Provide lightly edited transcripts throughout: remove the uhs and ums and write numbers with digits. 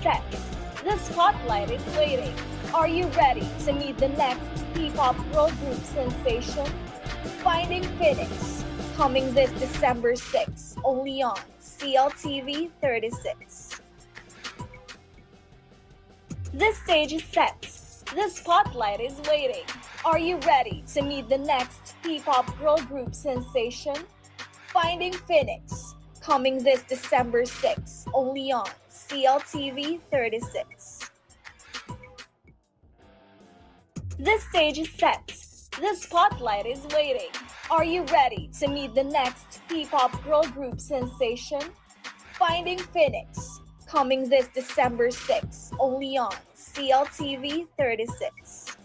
set. The spotlight is waiting. Are you ready to meet the next P-pop girl group sensation? Finding Phoenix, coming this December 6, only on CLTV 36. The stage is set. The spotlight is waiting. Are you ready to meet the next P-pop girl group sensation? Finding Phoenix, coming this December 6, only on CLTV 36. The stage is set. The spotlight is waiting. Are you ready to meet the next P-pop girl group sensation? Finding Phoenix, coming this December 6, only on CLTV 36.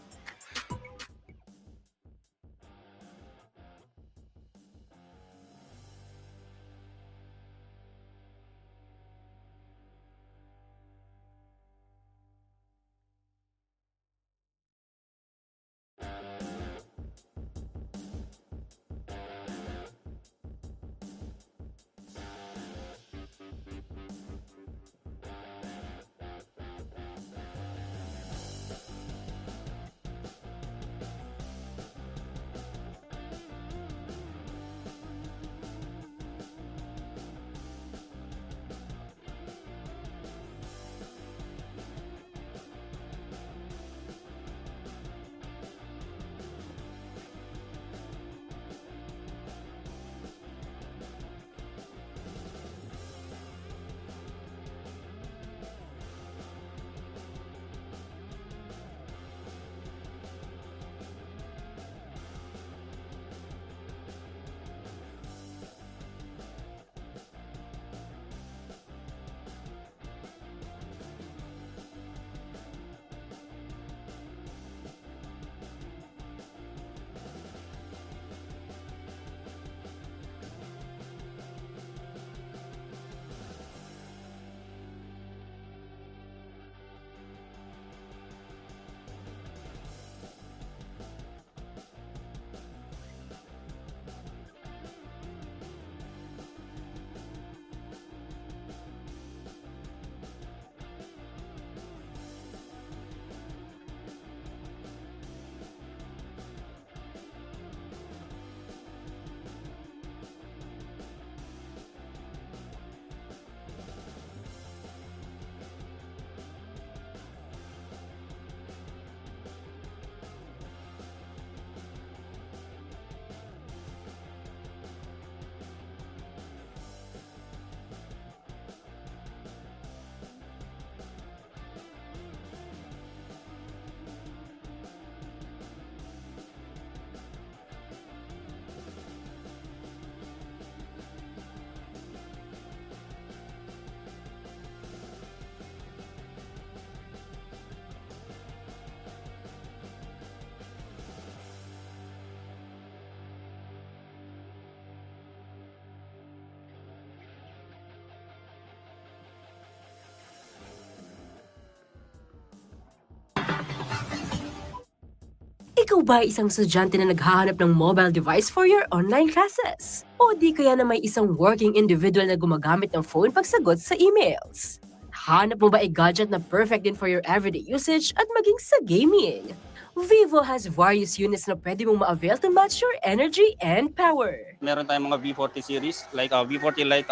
Ikaw ba ay isang estudyante na naghahanap ng mobile device for your online classes? O di kaya na may isang working individual na gumagamit ng phone pagsagot sa emails? Hanap mo ba ay gadget na perfect din for your everyday usage at maging sa gaming? Vivo has various units na pwede mong ma-avail to match your energy and power. Meron tayong mga V40 series like V40 Lite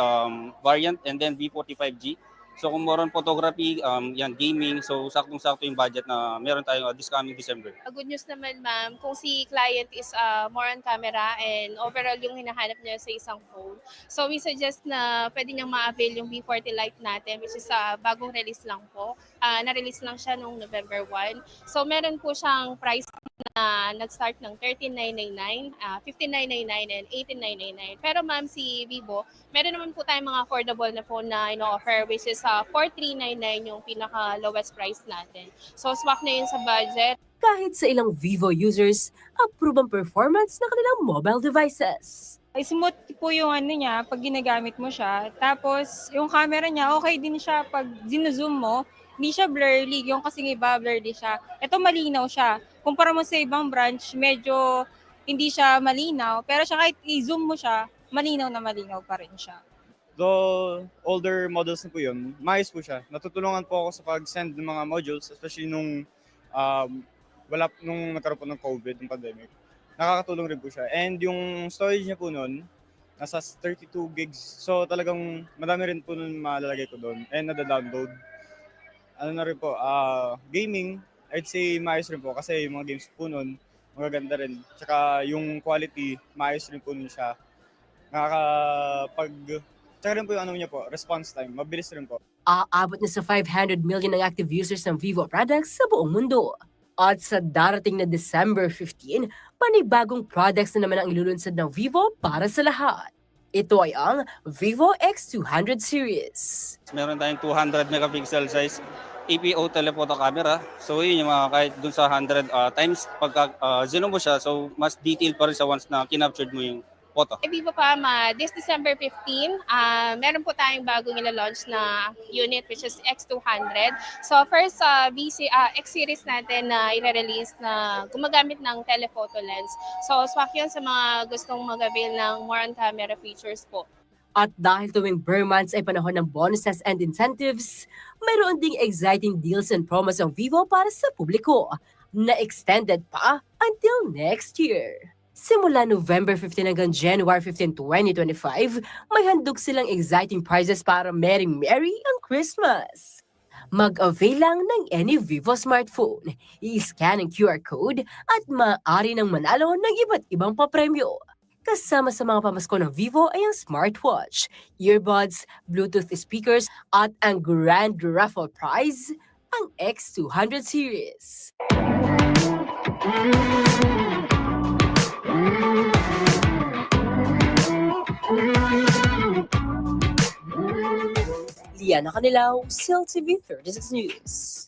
variant and then V45G. So kung more on photography, yan gaming, so saktong-sakto yung budget na meron tayong this coming December. Good news naman ma'am, kung si client is more on camera and overall yung hinahanap niya sa isang phone. So we suggest na pwede niyang ma-avail yung V40 Lite natin which is bagong release lang po. Na-release lang siya noong November 1. So meron po siyang price na nag-start ng 13,999, 15,999 and 18,999. Pero ma'am, si Vivo, meron naman po tayong mga affordable na phone na ino-offer which is 4,399 yung pinaka-lowest price natin. So swak na yun sa budget. Kahit sa ilang Vivo users, approve ang performance ng kanilang mobile devices. Smooth po yung ano niya pag ginagamit mo siya. Tapos yung camera niya, okay din siya pag zino-zoom mo. Hindi siya blurry, yung kasing iba blurry siya. Ito malinaw siya. Kumpara mo sa ibang branch, medyo hindi siya malinaw. Pero siya kahit i-zoom mo siya, malinaw na malinaw pa rin siya. Though older models na po yun, maayos po siya. Natutulungan po ako sa pag-send ng mga modules, especially um, nung nagkaroon po ng COVID, ng pandemic. Nakakatulong rin po siya. And yung storage niya po nun, nasa 32 gigs. So talagang madami rin po nun malalagay ko doon. And nada-download. Ano na rin po, gaming, I'd say maayos rin po kasi yung mga games po nun, magaganda rin. Tsaka yung quality, maayos rin po nun siya. Tsaka rin po yung ano niya po, response time, mabilis rin po. Aabot na sa 500 million ang active users ng Vivo products sa buong mundo. At sa darating na December 15, panibagong products na naman ang ilulunsad ng Vivo para sa lahat. Ito ay ang Vivo X200 series. Meron tayong 200 megapixel size EPO telephoto camera. So yun yung mga kahit dun sa 100 times pagka zoom mo siya, so mas detailed pa rin sa once na kinaptured mo yung photo. Vivo Pama, this December 15, meron po tayong bagong ila-launch na unit which is X200. So first X series natin na i-release na gumagamit ng telephoto lens. So swak yun sa mga gustong mag-avail ng more on camera features po. At dahil tuwing bare months ay panahon ng bonuses and incentives, mayroon ding exciting deals and promos ang Vivo para sa publiko na extended pa until next year. Simula November 15 hanggang January 15, 2025, may handog silang exciting prizes para Merry ang Christmas. Mag-avail lang ng any Vivo smartphone, i-scan ang QR code at maaari nang manalo ng iba't ibang papremyo. Kasama sa mga pamasko ng Vivo ay ang smartwatch, earbuds, Bluetooth speakers at ang grand raffle prize, ang X200 series. Liana Canilaw, CLTV 36 News.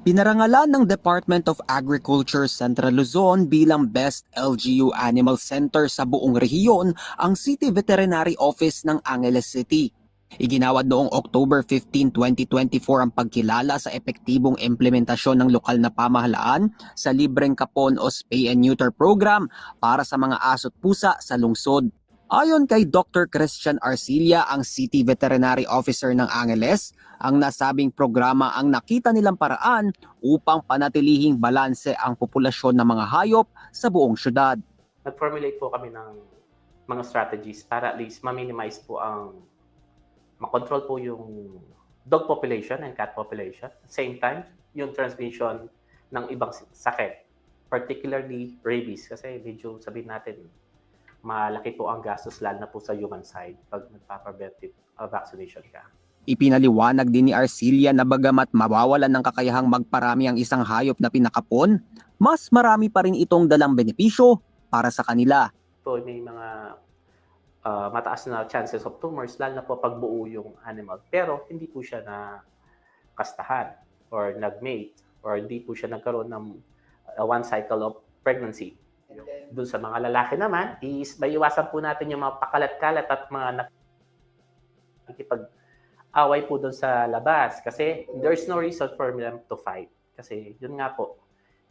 Pinarangalan ng Department of Agriculture Central Luzon bilang Best LGU Animal Center sa buong rehiyon ang City Veterinary Office ng Angeles City. Iginawad noong October 15, 2024 ang pagkilala sa epektibong implementasyon ng lokal na pamahalaan sa libreng kapon o spay and neuter program para sa mga aso't pusa sa lungsod. Ayon kay Dr. Christian Arcilia, ang City Veterinary Officer ng Angeles, ang nasabing programa ang nakita nilang paraan upang panatilihing balanse ang populasyon ng mga hayop sa buong syudad. Nag-formulate po kami ng mga strategies para at least ma-minimize po makontrol po yung dog population and cat population. At the same time, yung transmission ng ibang sakit, particularly rabies, kasi medyo sabihin natin, malaki po ang gastos lalo na po sa human side pag nagpa-preventive vaccination ka. Ipinaliwanag din ni Arcilia na bagamat mawawalan ng kakayahang magparami ang isang hayop na pinakapon, mas marami pa rin itong dalang benepisyo para sa kanila. So may mga mataas na chances of tumors, lalo na po pagbuo yung animal. Pero hindi po siya na kastahan or nag-mate or hindi po siya nagkaroon ng one cycle of pregnancy. Doon sa mga lalaki naman, maiiwasan po natin yung mga pakalat-kalat at mga nakikipag-away po doon sa labas. Kasi there's no reason for them to fight. Kasi yun nga po,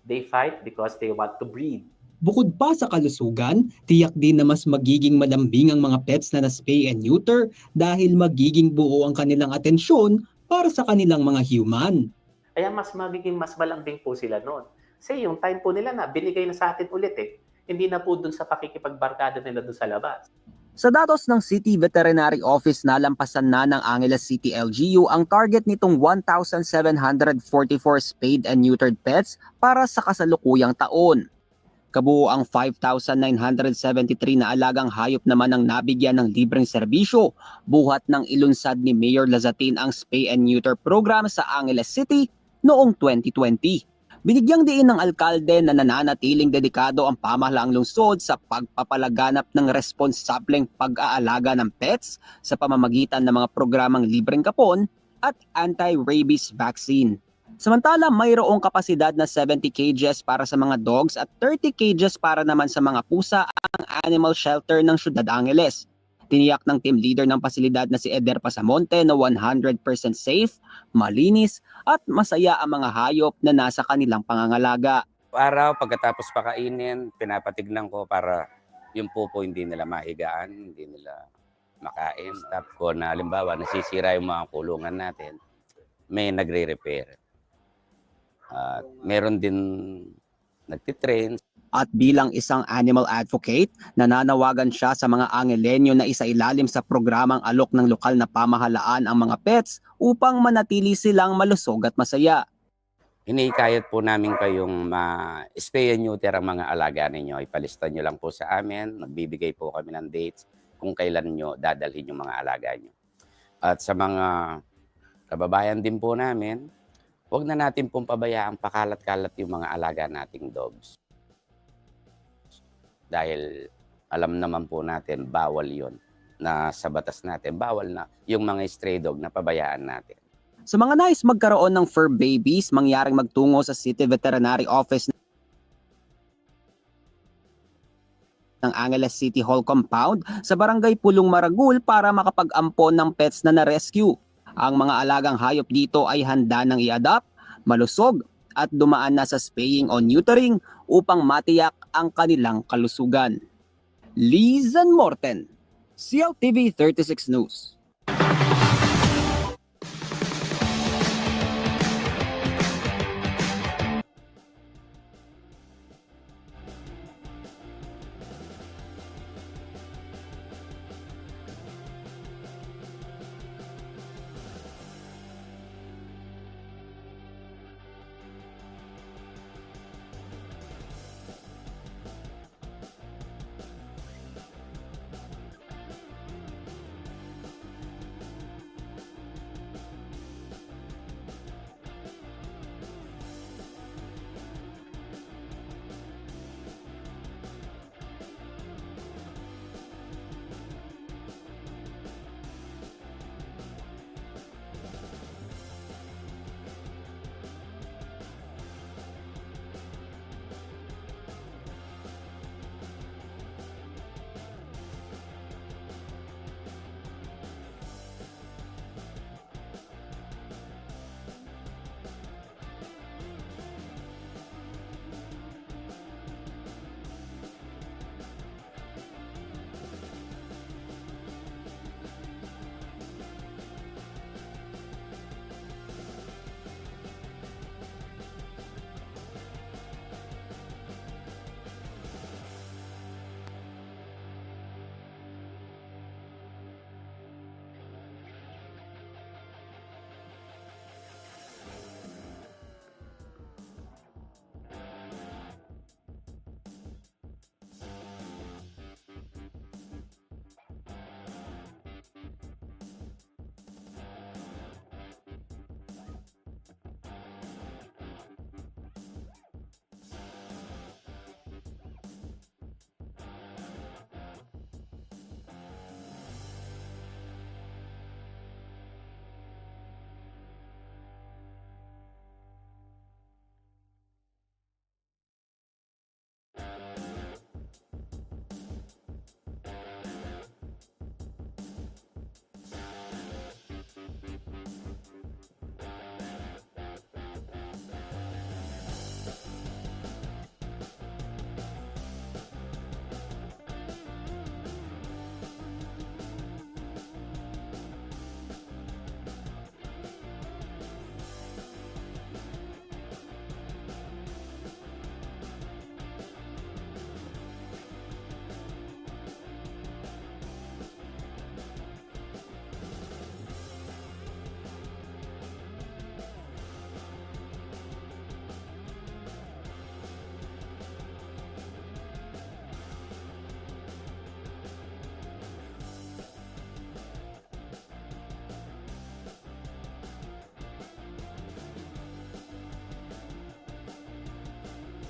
they fight because they want to breed. Bukod pa sa kalusugan, tiyak din na mas magiging malambing ang mga pets na na-spay and neuter dahil magiging buo ang kanilang atensyon para sa kanilang mga human. Kaya mas malambing po sila noon. Kasi yung time po nila na binigay na sa atin ulit hindi na po dun sa pakikipagbarkada nila dun sa labas. Sa datos ng City Veterinary Office, nalampasan na ng Angeles City LGU ang target nitong 1,744 spayed and neutered pets para sa kasalukuyang taon. Kabuo ang 5,973 na alagang hayop naman ang nabigyan ng libreng serbisyo, buhat ng ilunsad ni Mayor Lazatin ang spay and neuter program sa Angeles City noong 2020. Binigyang diin ng alkalde na nananatiling dedikado ang pamahalaang lungsod sa pagpapalaganap ng responsableng pag-aalaga ng pets sa pamamagitan ng mga programang libreng kapon at anti-rabies vaccine. Samantala, mayroong kapasidad na 70 cages para sa mga dogs at 30 cages para naman sa mga pusa ang animal shelter ng Ciudad Angeles. Tiniyak ng team leader ng pasilidad na si Eder Pasamonte na 100% safe, malinis at masaya ang mga hayop na nasa kanilang pangangalaga. Araw, pagkatapos pakainin, pinapatignan ko para yung pupo hindi nila mahigaan, hindi nila makain. Stop ko na halimbawa nasisira yung mga kulungan natin, may nagre-repair. Meron din nagtitrain. At bilang isang animal advocate, nananawagan siya sa mga Angelenyo na isailalim sa programang alok ng lokal na pamahalaan ang mga pets upang manatili silang malusog at masaya. Hinihikayat po namin kayong ma-spay and neuter ang mga alaga ninyo. Ipalista nyo lang po sa amin. Nagbibigay po kami ng dates kung kailan nyo dadalhin yung mga alaga nyo. At sa mga kababayan din po namin, huwag na natin pong pabayaang pakalat-kalat yung mga alaga nating dogs. Dahil alam naman po natin, bawal yon na sa batas natin. Bawal na yung mga stray dog na pabayaan natin. Sa mga nais magkaroon ng fur babies, mangyaring magtungo sa City Veterinary Office ng Angeles City Hall Compound sa Barangay Pulong Maragul para makapag-ampon ng pets na na-rescue. Ang mga alagang hayop dito ay handa nang i-adopt, malusog at dumaan na sa spaying o neutering upang matiyak ang kanilang kalusugan. Lizan Morten, CLTV 36 News.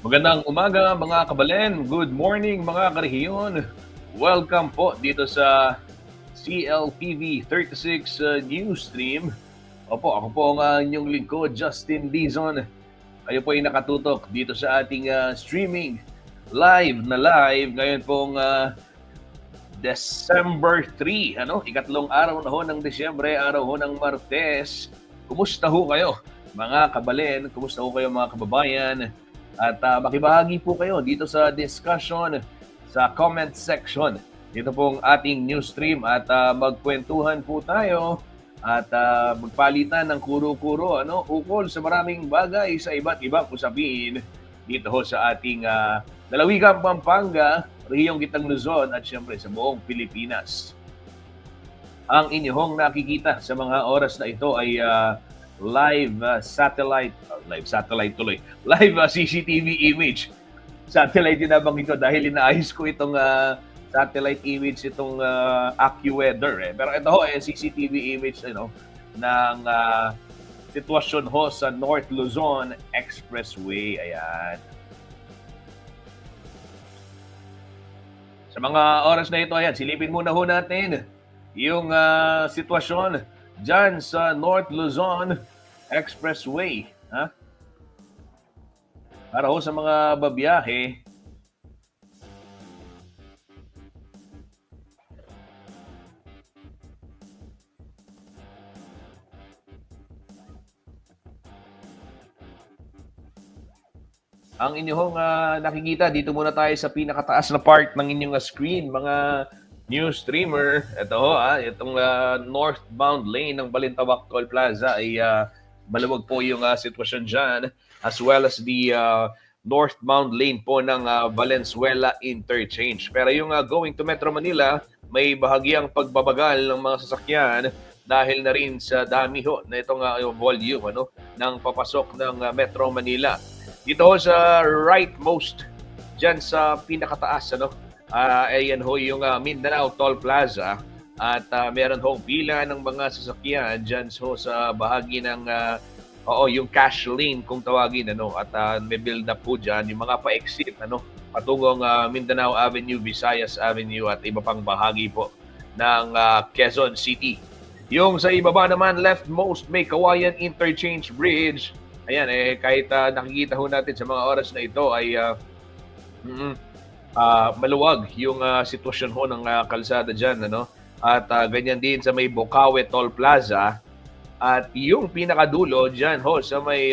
Magandang umaga mga kabalen. Good morning mga karehiyon. Welcome po dito sa CLTV 36 News Stream. Opo, ako po ang inyong lingkod, Justin Dizon. Kayo po ay nakatutok dito sa ating streaming live ngayon pong December 3, ikatlong araw na ho ng Disyembre, araw ho ng Martes. Kumusta ho kayo mga kabalen? Kumusta ho kayo mga kababayan? At makibahagi po kayo dito sa discussion sa comment section. Dito pong ating news stream at magkwentuhan po tayo at magpalitan ng kuro-kuro ukol sa maraming bagay sa iba't ibang usapin dito ho sa ating lalawigang Pampanga, rehiyong Gitang Luzon at syempre sa buong Pilipinas. Ang inyong nakikita sa mga oras na ito ay live CCTV image. Satellite din nabang ito dahil inaayos ko itong satellite image itong AccuWeather. Pero ito ho CCTV image ng sitwasyon ho sa North Luzon Expressway. Ayan. Sa mga oras na ito, ayan, silipin muna ho natin yung sitwasyon dyan sa North Luzon Expressway. Para ho sa mga babiyahe, ang inyong nakikita, dito muna tayo sa pinakataas na part ng inyong screen, mga news streamer. Ito ho, itong northbound lane ng Balintawak Toll Plaza ay maluwag po yung sitwasyon dyan, as well as the northbound lane po ng Valenzuela Interchange. Pero yung going to Metro Manila, may bahagyang pagbabagal ng mga sasakyan dahil na rin sa dami ho na itong volume ng papasok ng Metro Manila. Dito ho sa rightmost, dyan sa pinakataas, ayan ho yung Mindanao Toll Plaza at meron hong pila ng mga sasakyan dyan ho sa bahagi ng yung cash lane kung tawagin at may build up po dyan yung mga pa-exit patungong Mindanao Avenue, Visayas Avenue at iba pang bahagi po ng Quezon City. Yung sa ibaba naman, leftmost, may Kawayan Interchange Bridge. Ayan, kahit nakikita ho natin sa mga oras na ito ay maluwag yung sitwasyon ho ng kalsada dyan. At ganyan din sa may Bocaue Toll Plaza. At yung pinakadulo dyan ho sa may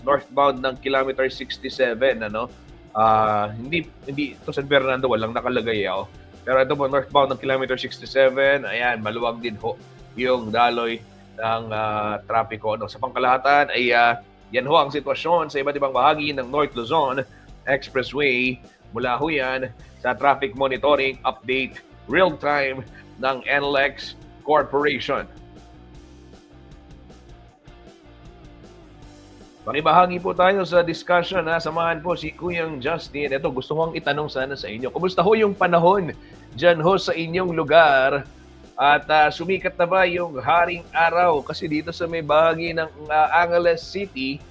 northbound ng kilometer 67. Hindi ito San Fernando, walang nakalagay. Pero ito po, northbound ng kilometer 67. Ayan, maluwag din ho yung daloy ng trapiko. Sa pangkalahatan ay yan ho ang sitwasyon sa iba't ibang bahagi ng North Luzon Expressway. Mula ho yan sa traffic monitoring update real-time ng NLEX Corporation. Pakibahagi po tayo sa discussion. Samahan po si Kuyang Justin. Ito, gusto kong itanong sana sa inyo. Kumusta ho yung panahon dyan ho sa inyong lugar? At sumikat na ba yung haring araw? Kasi dito sa may bahagi ng Angeles City,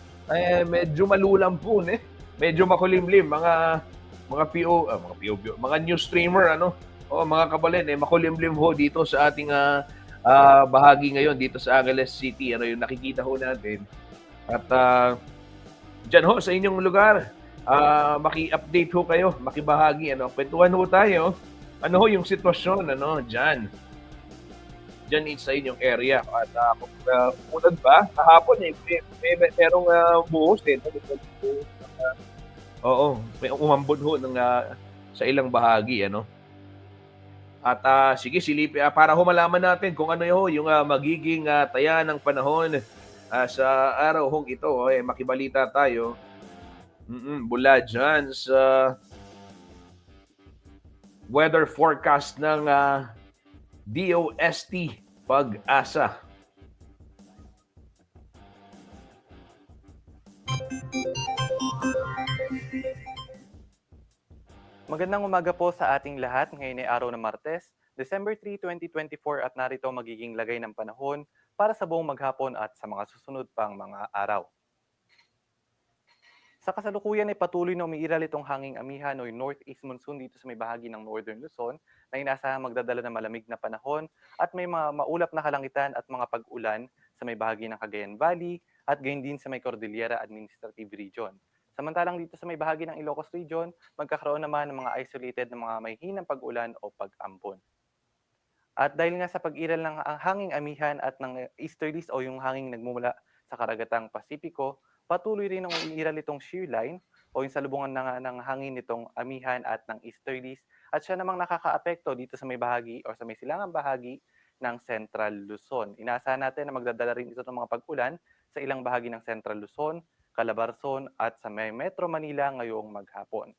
medyo malulampun Medyo makulimlim. Mga news streamer, mga kabalen, makulimlim ho dito sa ating bahagi ngayon dito sa Angeles City. Yung nakikita ho natin. At dyan ho sa inyong lugar, maki-update ho kayo, makibahagi, kwentuhan ho tayo. Ano ho yung sitwasyon, dyan sa inyong area. At kung unad ba, kahapon merong buhos may umambon ho sa ilang bahagi, At sige, silip para ho malaman natin kung ano ho yung magiging taya ng panahon sa araw hong ito. Makibalita tayo mula dyan sa weather forecast ng DOST Pag-asa. Magandang umaga po sa ating lahat. Ngayon ay araw ng Martes, December 3, 2024 at narito magiging lagay ng panahon para sa buong maghapon at sa mga susunod pang mga araw. Sa kasalukuyan ay patuloy na umiiral itong hanging amihan o yung northeast monsoon dito sa may bahagi ng northern Luzon na inaasahang magdadala ng malamig na panahon at may mga maulap na kalangitan at mga pag-ulan sa may bahagi ng Cagayan Valley at gayon din sa may Cordillera Administrative Region. Samantalang dito sa may bahagi ng Ilocos Region, magkakaroon naman ng mga isolated na mga may hinang pag-ulan o pag-ambon. At dahil nga sa pag-iral ng hanging amihan at ng easterlies o yung hanging nagmumula sa karagatang Pasipiko, patuloy rin ang umiiral itong shear line o yung salubungan ng hangin nitong amihan at ng easterlies at siya namang nakakaapekto dito sa may bahagi o sa may silangang bahagi ng Central Luzon. Inaasahan natin na magdadala rin ito ng mga pag-ulan sa ilang bahagi ng Central Luzon, Calabarzon at sa may Metro Manila ngayong maghapon.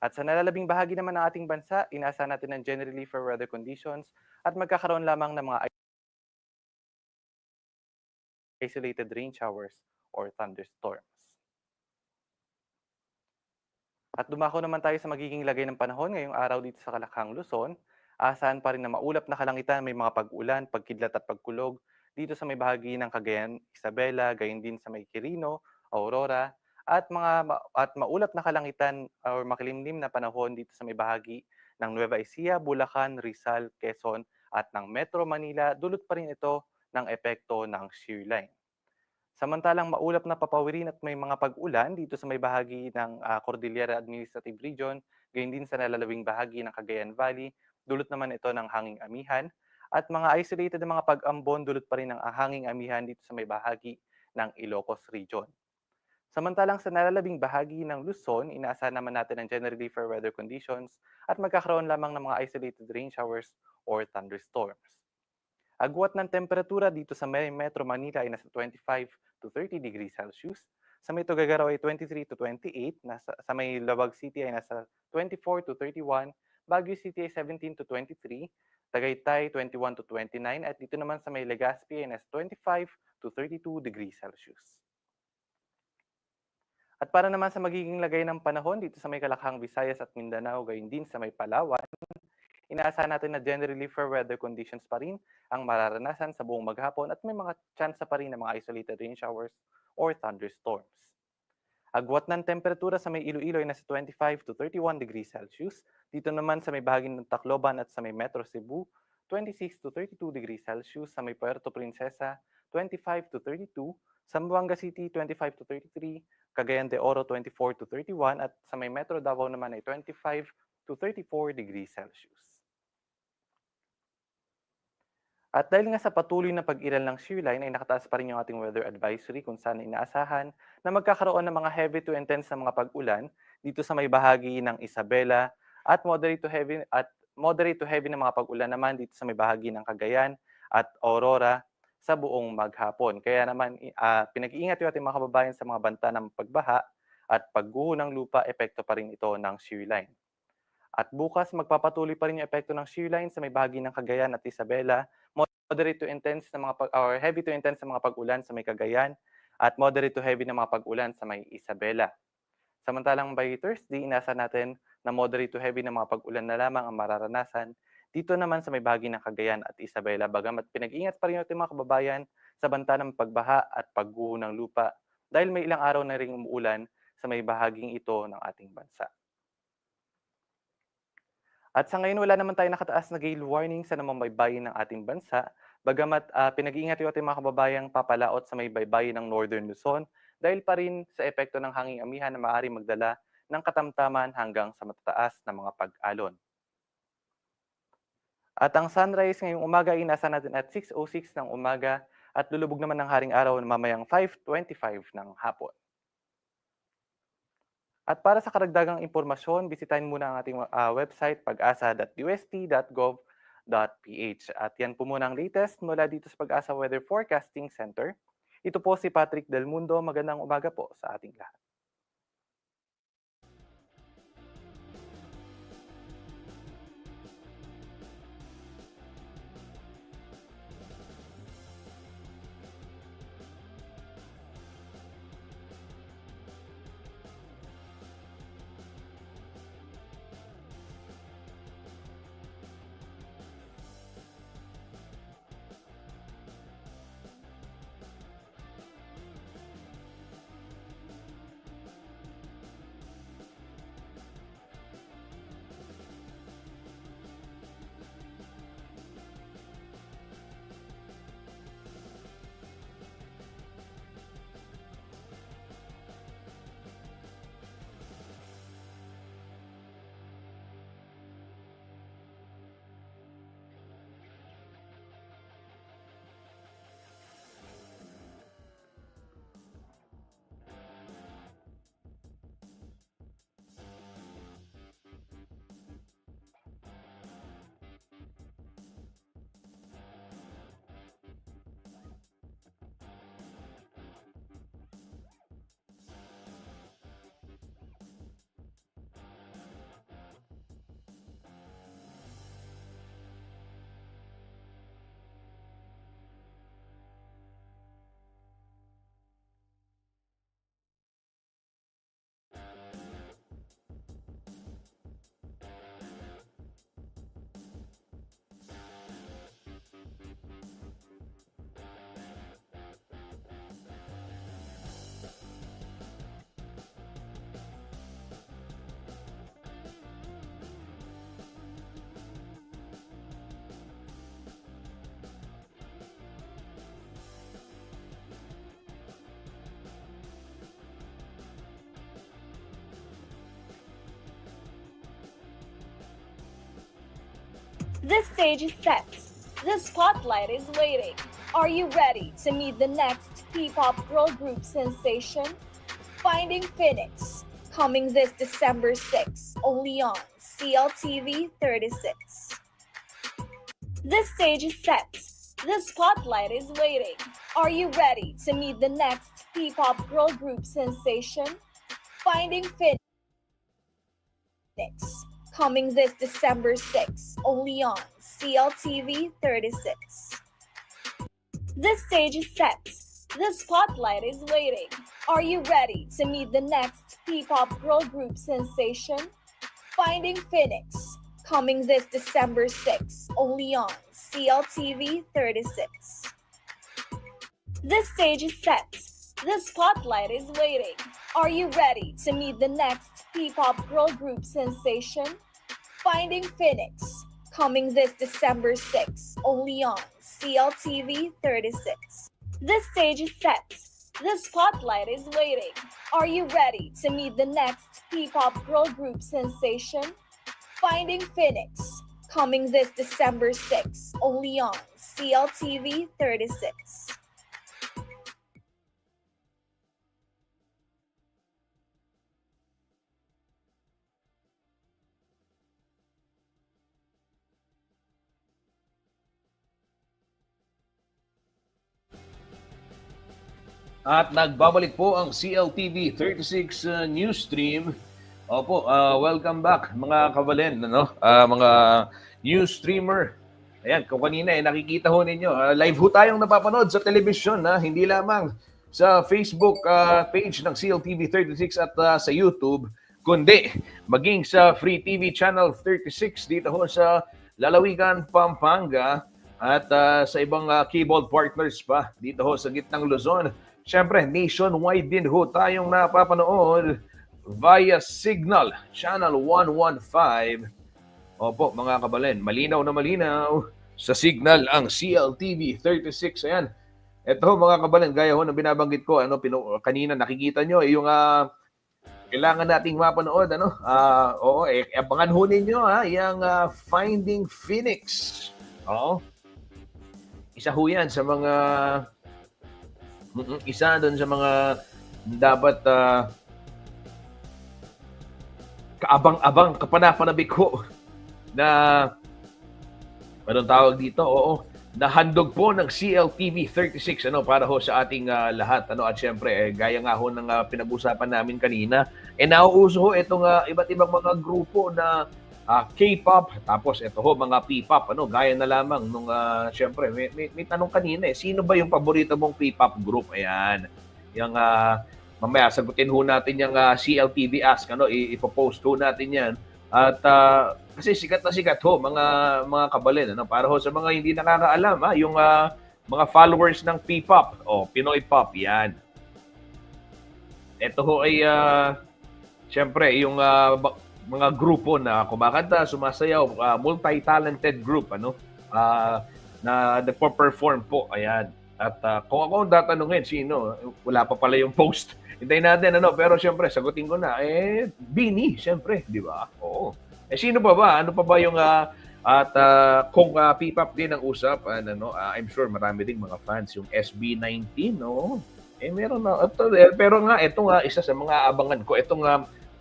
At sa nalalabing bahagi naman ng ating bansa, inaasahan natin ng generally fair weather conditions at magkakaroon lamang ng mga isolated rain showers or thunderstorms. At dumako naman tayo sa magiging lagay ng panahon ngayong araw dito sa Kalakhang, Luzon. Asahan pa rin na maulap na kalangitan, may mga pag-ulan, pagkidlat at pagkulog dito sa may bahagi ng Cagayan, Isabela, gayon din sa may Quirino, Aurora, at maulap na kalangitan or makilimlim na panahon dito sa may bahagi ng Nueva Ecija, Bulacan, Rizal, Quezon at ng Metro Manila. Dulot pa rin ito ng epekto ng shear line. Samantalang maulap na papawirin at may mga pag-ulan dito sa may bahagi ng Cordillera Administrative Region, gayon din sa nalalawing bahagi ng Cagayan Valley, dulot naman ito ng hanging amihan, at mga isolated na mga pag-ambon, dulot pa rin ng hanging amihan dito sa may bahagi ng Ilocos Region. Samantalang sa nalalabing bahagi ng Luzon, inaasahan naman natin ang generally fair weather conditions at magkakaroon lamang ng mga isolated rain showers or thunderstorms. Agwat ng temperatura dito sa Metro Manila ay nasa 25 to 30 degrees Celsius. Sa may Tuguegarao ay 23 to 28. Sa may Lawag City ay nasa 24 to 31. Baguio City ay 17 to 23. Tagaytay 21 to 29. At dito naman sa may Legazpi ay nasa 25 to 32 degrees Celsius. At para naman sa magiging lagay ng panahon dito sa may Kalakhang, Visayas at Mindanao, gayon din sa may Palawan, inaasahan natin na generally fair weather conditions pa rin ang mararanasan sa buong maghapon at may mga chance pa rin ng mga isolated rain showers or thunderstorms. Agwat ng temperatura sa may Iloilo ay nasa 25 to 31 degrees Celsius. Dito naman sa may bahagi ng Tacloban at sa may Metro Cebu, 26 to 32 degrees Celsius. Sa may Puerto Princesa, 25 to 32. Zamboanga City, 25 to 33. Cagayan de Oro, 24 to 31. At sa may Metro Davao naman ay 25 to 34 degrees Celsius. At dahil nga sa patuloy na pag-iral ng shear line ay nakataas pa rin yung ating weather advisory kung saan inaasahan na magkakaroon ng mga heavy to intense na mga pag-ulan dito sa may bahagi ng Isabela at moderate to heavy na mga pag-ulan naman dito sa may bahagi ng Cagayan at Aurora sa buong maghapon. Kaya naman pinag-iingat yung ating mga kababayan sa mga banta ng pagbaha at pagguho ng lupa, epekto pa rin ito ng shear line. At bukas magpapatuloy pa rin yung epekto ng shear line sa may bahagi ng Cagayan at Isabela, moderate to intense na mga or heavy to intense na mga pag-ulan sa may Cagayan at moderate to heavy na mga pag-ulan sa may Isabela. Samantalang by Thursday, inasa natin na moderate to heavy na mga pag-ulan na lamang ang mararanasan dito naman sa may bahagi ng Cagayan at Isabela. Bagamat pinag-ingat pa rin natin mga kababayan sa banta ng pagbaha at pagguho ng lupa dahil may ilang araw na ring umuulan sa may bahaging ito ng ating bansa. At sa ngayon, wala naman tayo nakataas na gale warning sa namang baybayin ng ating bansa. Bagamat pinag-iingat yung ating mga kababayang papalaot sa may baybayin ng Northern Luzon dahil pa rin sa epekto ng hanging amihan na maaaring magdala ng katamtaman hanggang sa matataas na mga pag-alon. At ang sunrise ngayong umaga ay nasa natin at 6:06 ng umaga at lulubog naman ng haring araw na mamayang 5:25 ng hapon. At para sa karagdagang impormasyon, bisitahin muna ang ating website pag-asa.ust.gov.ph. At yan po muna ang latest mula dito sa Pag-asa Weather Forecasting Center. Ito po si Patrick Del Mundo. Magandang umaga po sa ating lahat. The stage is set. The spotlight is waiting. Are you ready to meet the next P-pop girl group sensation? Finding Phoenix, coming this December 6, only on CLTV 36. The stage is set. The spotlight is waiting. Are you ready to meet the next P-pop girl group sensation? Finding Phoenix, coming this December 6, only on CLTV 36. The stage is set. The spotlight is waiting. Are you ready to meet the next P-pop girl group sensation? Finding Phoenix, coming this December 6, only on CLTV 36. The stage is set. The spotlight is waiting. Are you ready to meet the next P-pop girl group sensation? Finding Phoenix, coming this December 6, only on CLTV 36. The stage is set. The spotlight is waiting. Are you ready to meet the next P-pop girl group sensation? Finding Phoenix, coming this December 6, only on CLTV 36. At nagbabalik po ang CLTV 36 news stream. Opo, welcome back mga kabalen, ano? Mga news streamer. Ayan, kung kanina nakikita ho ninyo, live ho tayong napapanood sa telebisyon, hindi lamang sa Facebook page ng CLTV 36 at sa YouTube, kundi maging sa Free TV Channel 36 dito ho sa Lalawigan, Pampanga at sa ibang cable partners pa dito ho sa gitnang Luzon. Siyempre, nationwide din ho tayong napapanood via Signal, Channel 115. Opo, mga kabalen, malinaw na malinaw sa Signal ang CLTV 36. Ayan. Ito mga kabalen, gaya ho na binabanggit ko, kanina nakikita nyo, yung kailangan nating mapanood. Abangan ho ninyo yung Finding Phoenix. Oo. Isa ho yan sa mga isa doon sa mga dapat kaabang-abang, kapanapanabik ko na anong tawag dito? Oo, nahandog po ng CLTV 36 para ho sa ating lahat. At syempre, gaya nga ho ng pinag-usapan namin kanina, nauuso ho itong iba't ibang mga grupo na K-pop, tapos ito ho, mga P-pop, gaya na lamang nung, syempre, may tanong kanina sino ba yung paborito mong P-pop group? Ayan, yung, mamaya, sagutin ho natin yung CLTV Ask, ipopost ho natin yan. At, kasi sikat na sikat ho, mga kabalen, para ho sa mga hindi nakakaalam, yung mga followers ng P-pop, Pinoy Pop, yan. Ito ho ay, syempre, yung, mga grupo na kumakanta, sumasayaw, multi-talented group na nagpo-perform po. Ayan. At kung ako tatanungin sino, wala pa pala yung post. Hintayin natin pero syempre sagutin ko na Bini, syempre, di ba? Oo. Sino pa ba? Ano pa ba yung kung P-pop din ang usapan, I'm sure marami ding mga fans yung SB19, no? Meron na pero nga ito nga isa sa mga abangan ko, itong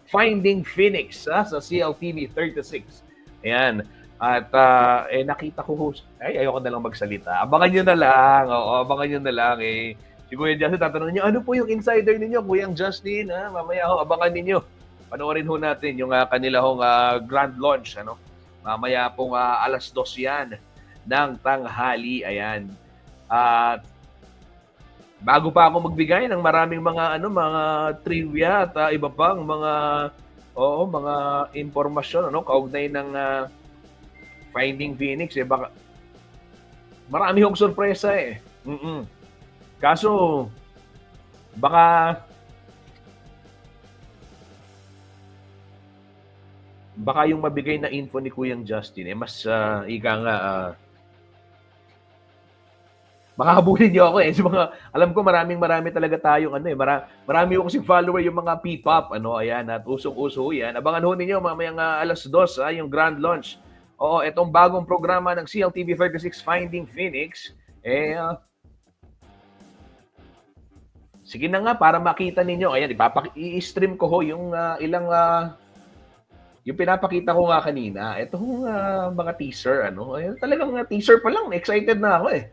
Finding Phoenix sa CLTV 36. Ayan. At nakita ko, ayoko na lang magsalita. Abangan nyo na lang. Abangan nyo na lang. Si Kuya Justin, tatanungin nyo, ano po yung insider ninyo, Kuyang Justin? Mamaya abangan ninyo. Panoorin ho natin yung kanila grand launch. Mamaya pong alas 2 yan ng tanghali. Ayan. At bago pa ako magbigay ng maraming mga trivia at iba pang mga impormasyon kaugnay ng Finding Phoenix baka marami hong sorpresa Kaso baka yung mabigay na info ni Kuyang Justin mas ika nga baka habulin niyo ako sa mga, alam ko marami talaga tayong marami ko kasing follower yung mga P-pop, ayan, at usong-uso yan. Abangan ho ninyo mamayang alas 2, yung grand launch. Oo, itong bagong programa ng CLTV 36 Finding Phoenix, sige na nga para makita ninyo. Ayan, i-stream ko ho yung ilang yung pinapakita ko nga kanina. Ito mga teaser ano. Ayan, talagang teaser pa lang, excited na ako eh.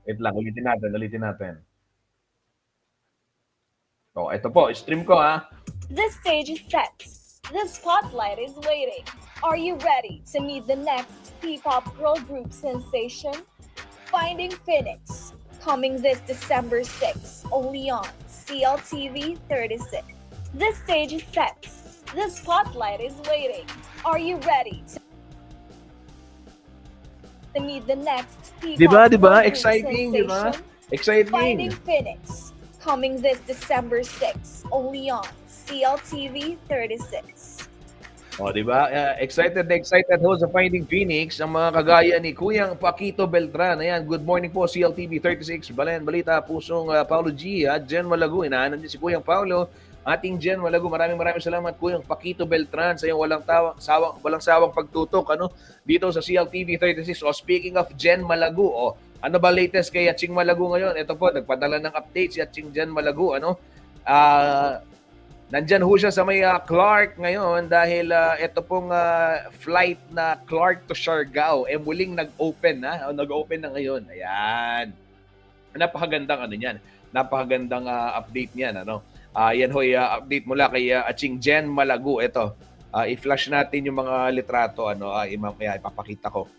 Wait lang, ulitin natin. Oh, ito po, stream ko ha. The stage is set. The spotlight is waiting. Are you ready to meet the next P-pop girl group sensation? Finding Phoenix, coming this December 6, only on CLTV 36. The stage is set. The spotlight is waiting. Are you ready to meet the next P-pop Diba? girl group Exciting, diba? sensation? Exciting. Finding Phoenix, coming this December 6, only on CLTV 36. O, di ba? Excited na excited ho sa Finding Phoenix ang mga kagaya ni Kuyang Paquito Beltran. Ayan, good morning po CLTV 36. Balita, Pusong Paulo G. At Jen Malagu. Inaanan din si Kuyang Paulo. Ating Jen Malagu. Maraming salamat Kuyang Paquito Beltran sa iyong walang sawang pagtutok dito sa CLTV 36. O, speaking of Jen Malagu, ano ba latest kay Yaching Malagu ngayon? Ito po, nagpadala ng update si Yaching Jen Malagu. Nandyan ho siya sa may Clark ngayon dahil ito pong flight na Clark to Siargao muling nag-open nag-open na ngayon. Ayan. Napakagandang niyan. Napakagandang update niyan yan ho update mula kay Aching Jen Malagu. Ito. I-flash natin yung mga litrato ipapakita ko.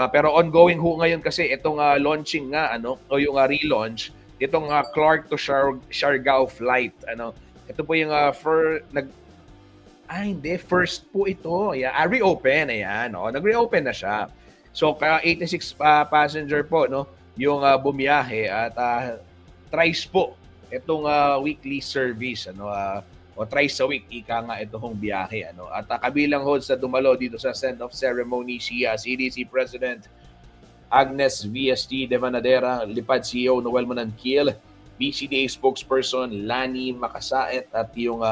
Pero ongoing ho ngayon kasi itong launching nga o yung relaunch itong Clark to Siargao flight Ito po yung first po ito. Ayan, reopen. Ayan, nag-reopen na siya. So, 86 passenger po, yung bumiyahe at thrice po itong weekly service, o thrice a week, ika nga itong biyahe, At kabilang ho sa dumalo dito sa send-off ceremony si CDC President Agnes VST de Manadera, Lipad CEO Noel Mananquil, BCDA spokesperson Lani Makasaet at yung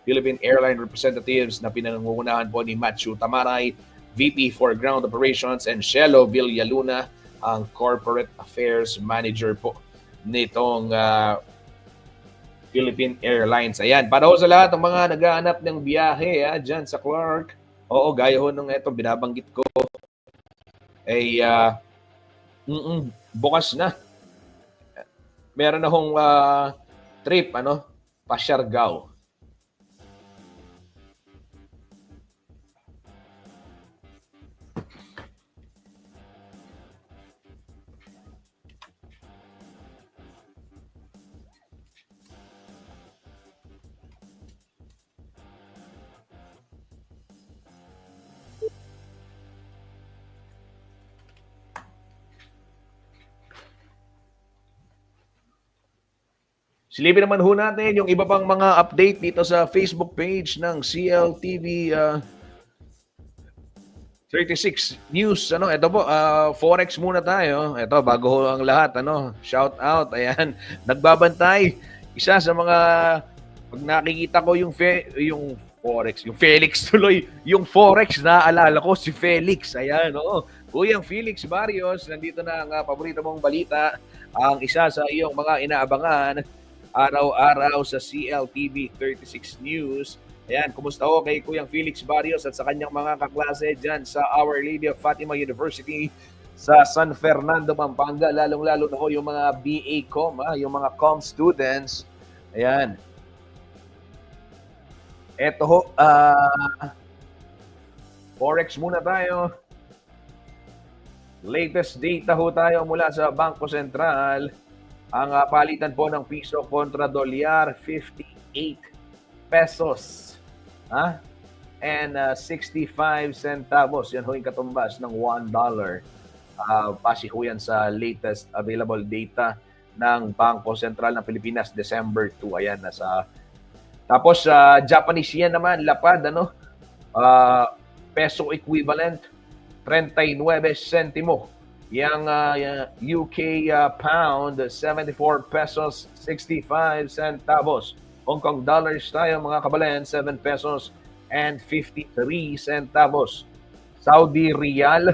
Philippine Airline representatives na pinangungunahan po ni Matthew Tamaray, VP for Ground Operations, and Shelo Villaluna, ang Corporate Affairs Manager po nitong Philippine Airlines. Ayan, para ho sa lahat ng mga naghahanap ng biyahe dyan sa Clark, gaya ho nung itong binabanggit ko, bukas na. Meron na hong trip, pa Siargao. Silipin naman ho natin yung iba pang mga update dito sa Facebook page ng CLTV 36 News. Ito po, Forex muna tayo. Ito, bago ho ang lahat, shout out. Ayan, nagbabantay. Isa sa mga, pag nakikita ko yung Forex, yung Felix tuloy, yung Forex, naaalala ko si Felix. Ayan, Kuyang Felix Barrios, nandito na ang paborito mong balita, ang isa sa iyong mga inaabangan araw-araw sa CLTV 36 News. Ayan, kumusta ho kay Kuyang Felix Barrios at sa kanyang mga kaklase dyan sa Our Lady of Fatima University sa San Fernando, Pampanga. Lalong-lalo na ho yung mga BA Com, yung mga Com students. Ayan. Eto ho, Forex muna tayo. Latest data ho tayo mula sa Bangko Sentral. Ang palitan po ng piso kontra dolyar, 58 pesos. And 65 centavos. Yan ho yung katumbas ng $1. Base ho yan sa latest available data ng Bangko Sentral ng Pilipinas, December 2. Ayan, tapos Japanese yen naman, lapad, peso equivalent, 39 centimo. Yang UK pound, 74 pesos, 65 centavos. Hong Kong dollars tayo mga kabalen, 7 pesos and 53 centavos. Saudi Riyal.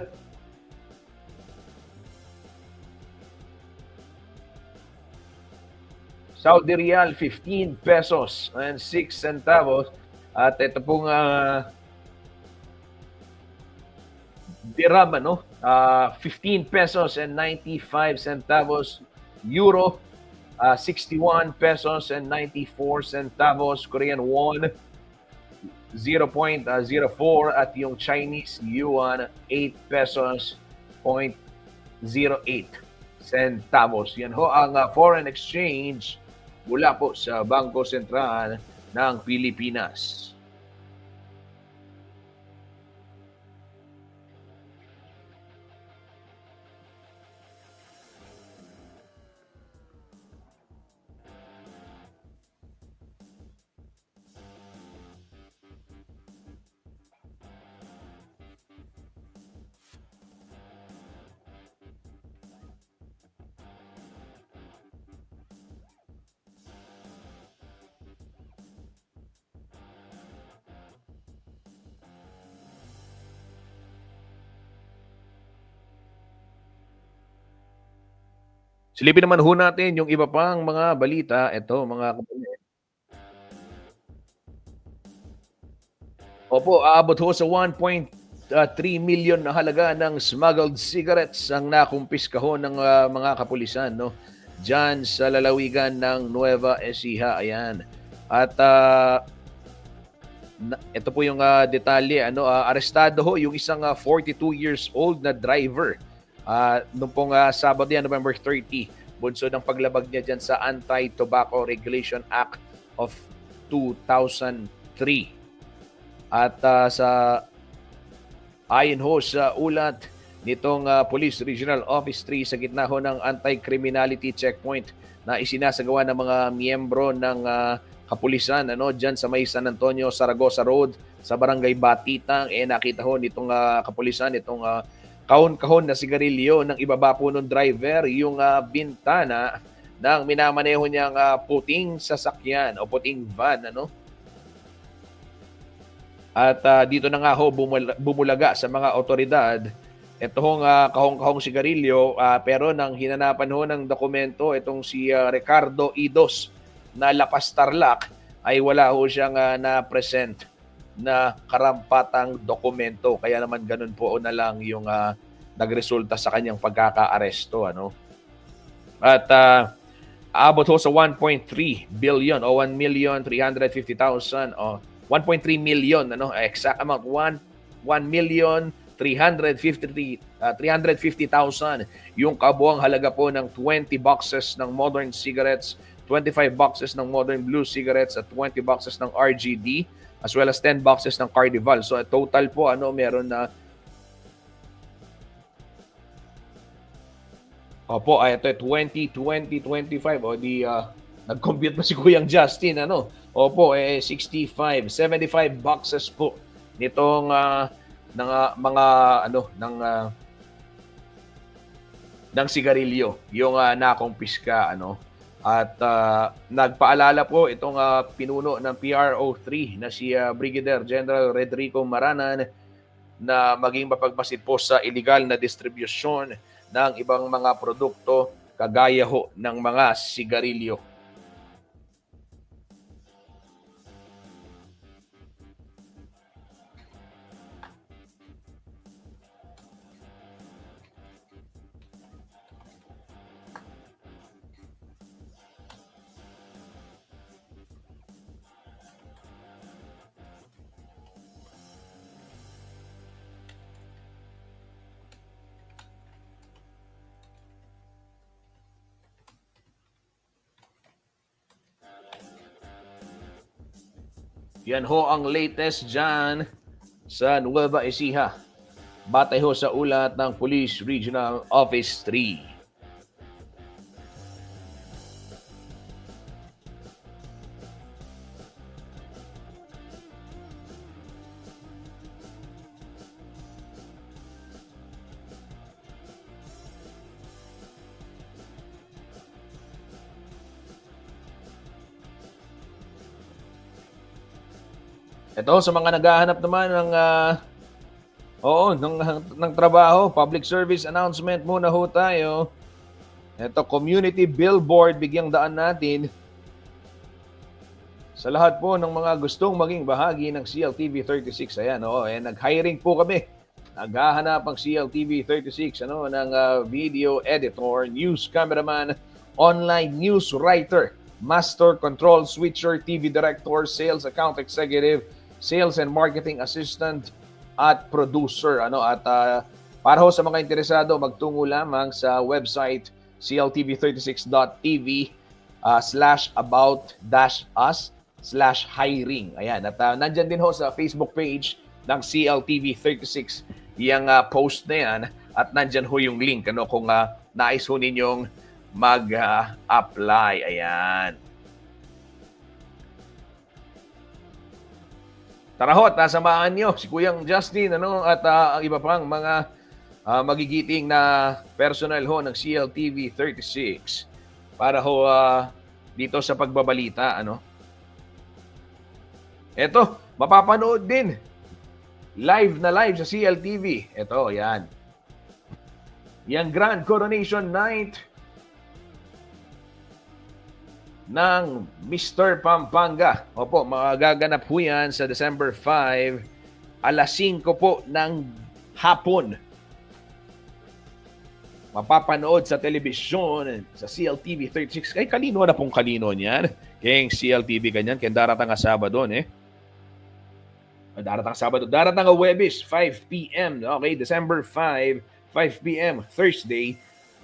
Saudi Riyal, 15 pesos and 6 centavos. At ito pong dirham, 15 pesos and 95 centavos. Euro, 61 pesos and 94 centavos. Korean won, 0.04. At yung Chinese yuan, 8 pesos, 0.08 centavos. Yan ho ang foreign exchange mula po sa Bangko Sentral ng Pilipinas. Silipin naman ho natin yung iba pang mga balita. Ito, mga kapatid. Opo, aabot ho sa 1.3 million na halaga ng smuggled cigarettes ang nakumpiska ho ng mga kapulisan, no? Diyan sa lalawigan ng Nueva Ecija. Ayan. At ito po yung detalye. Arestado ho yung isang 42 years old na driver. Noong pong Sabado yan, November 30, bunso ng paglabag niya dyan sa Anti-Tobacco Regulation Act of 2003. At ayon ho sa ulat nitong Police Regional Office 3 sa gitna ho ng anti-criminality checkpoint na isinasagawa ng mga miyembro ng kapulisan dyan sa may San Antonio, Zaragoza Road sa Barangay Batitang, nakita ho nitong kapulisan itong kahon-kahon na sigarilyo ng ibaba po ng driver yung bintana ng minamaneho niyang puting sasakyan o puting van. At dito na nga ho bumulaga sa mga otoridad ito hong kahong-kahong sigarilyo, pero nang hinanapan ho ng dokumento itong si Ricardo Idos na Lapas Tarlac ay wala ho siyang na-present na karampatang dokumento. Kaya naman ganun po na lang yung nagresulta sa kanyang pagkaka-aresto. At aabot ho sa 1.3 billion o 1,350,000 o 1.3 million, exact amount, 1,350,000 yung kabuang halaga po ng 20 boxes ng modern cigarettes, 25 boxes ng modern blue cigarettes at 20 boxes ng RGD as well as 10 boxes ng Carnival. So total po meron na Opo, ito 20, 20, 25 o di nag-compute pa si Kuyang Justin Opo, 65, 75 boxes po nitong ng mga ng sigarilyo yung nakumpiska At nagpaalala po itong pinuno ng PRO3 na si Brigadier General Redrico Maranan na maging mapagmasid po sa illegal na distribusyon ng ibang mga produkto kagaya ho ng mga sigarilyo. Yan ho ang latest dyan sa Nueva Ecija. Batay ho sa ulat ng Police Regional Office 3. Ito, sa mga naghahanap naman ng Oo, ng trabaho. Public service announcement muna ho tayo. Ito, community billboard, bigyang daan natin. Sa lahat po ng mga gustong maging bahagi ng CLTV 36, ayan, nag-hiring po kami. Naghahanap ang CLTV 36 ng video editor, news cameraman, online news writer, master control switcher, TV director, sales account executive, sales and marketing assistant, at producer. Para ho sa mga interesado, magtungo lamang sa website cltv36.tv /about-us/hiring. Ayan. At nandyan din ho sa Facebook page ng CLTV36 yung post na yan. At nandyan ho yung link kung nais ho ninyong mag-apply. Ayan. Tara ho, at nasamahan nyo si Kuyang Justin at ang iba pang mga magigiting na personal ho ng CLTV 36 para ho dito sa pagbabalita. Ito, mapapanood din. Live na live sa CLTV. Ito, yan. Yang Grand Coronation Night ng Mr. Pampanga. Opo, magaganap po yan sa December 5, alas 5 po ng hapon. Mapapanood sa telebisyon, sa CLTV 36. Kay kalino na pong kalino niyan. Kaya CLTV ganyan, kaya daratang nga Sabado, Daratang Sabado. Daratang nga Webis, 5 p.m. Okay, December 5, 5 p.m. Thursday.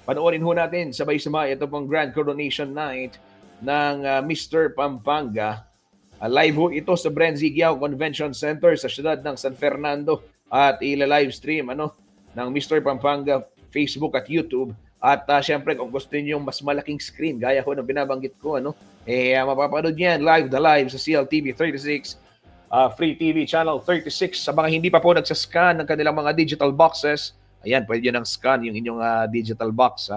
Panoorin ho natin sabay-sabay ito pong Grand Coronation Night ng Mr. Pampanga. Live ho ito sa Brenzigiao Convention Center sa siyudad ng San Fernando at ila-live stream ng Mr. Pampanga Facebook at YouTube. At syempre kung gusto niyo mas malaking screen gaya ho ng binabanggit ko mapapanood niyan live sa CLTV 36 Free TV Channel 36. Sa mga hindi pa po nagsascan ng kanilang mga digital boxes, ayan, pwede nang scan yung inyong digital box.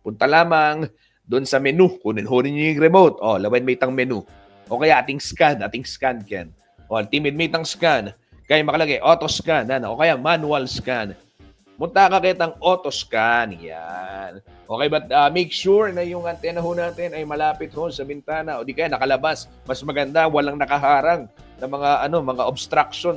Punta lamang doon sa menu, kunin niyo yung remote. Lawan may tang menu. O kaya ating scan Ken. Timid may tang scan. Kaya makalagay auto scan, o kaya manual scan. Munta ka kitang auto scan. Yan. Okay, but make sure na yung antena ho natin ay malapit ho sa bintana o di kaya nakalabas. Mas maganda, walang nakaharang na mga obstruction,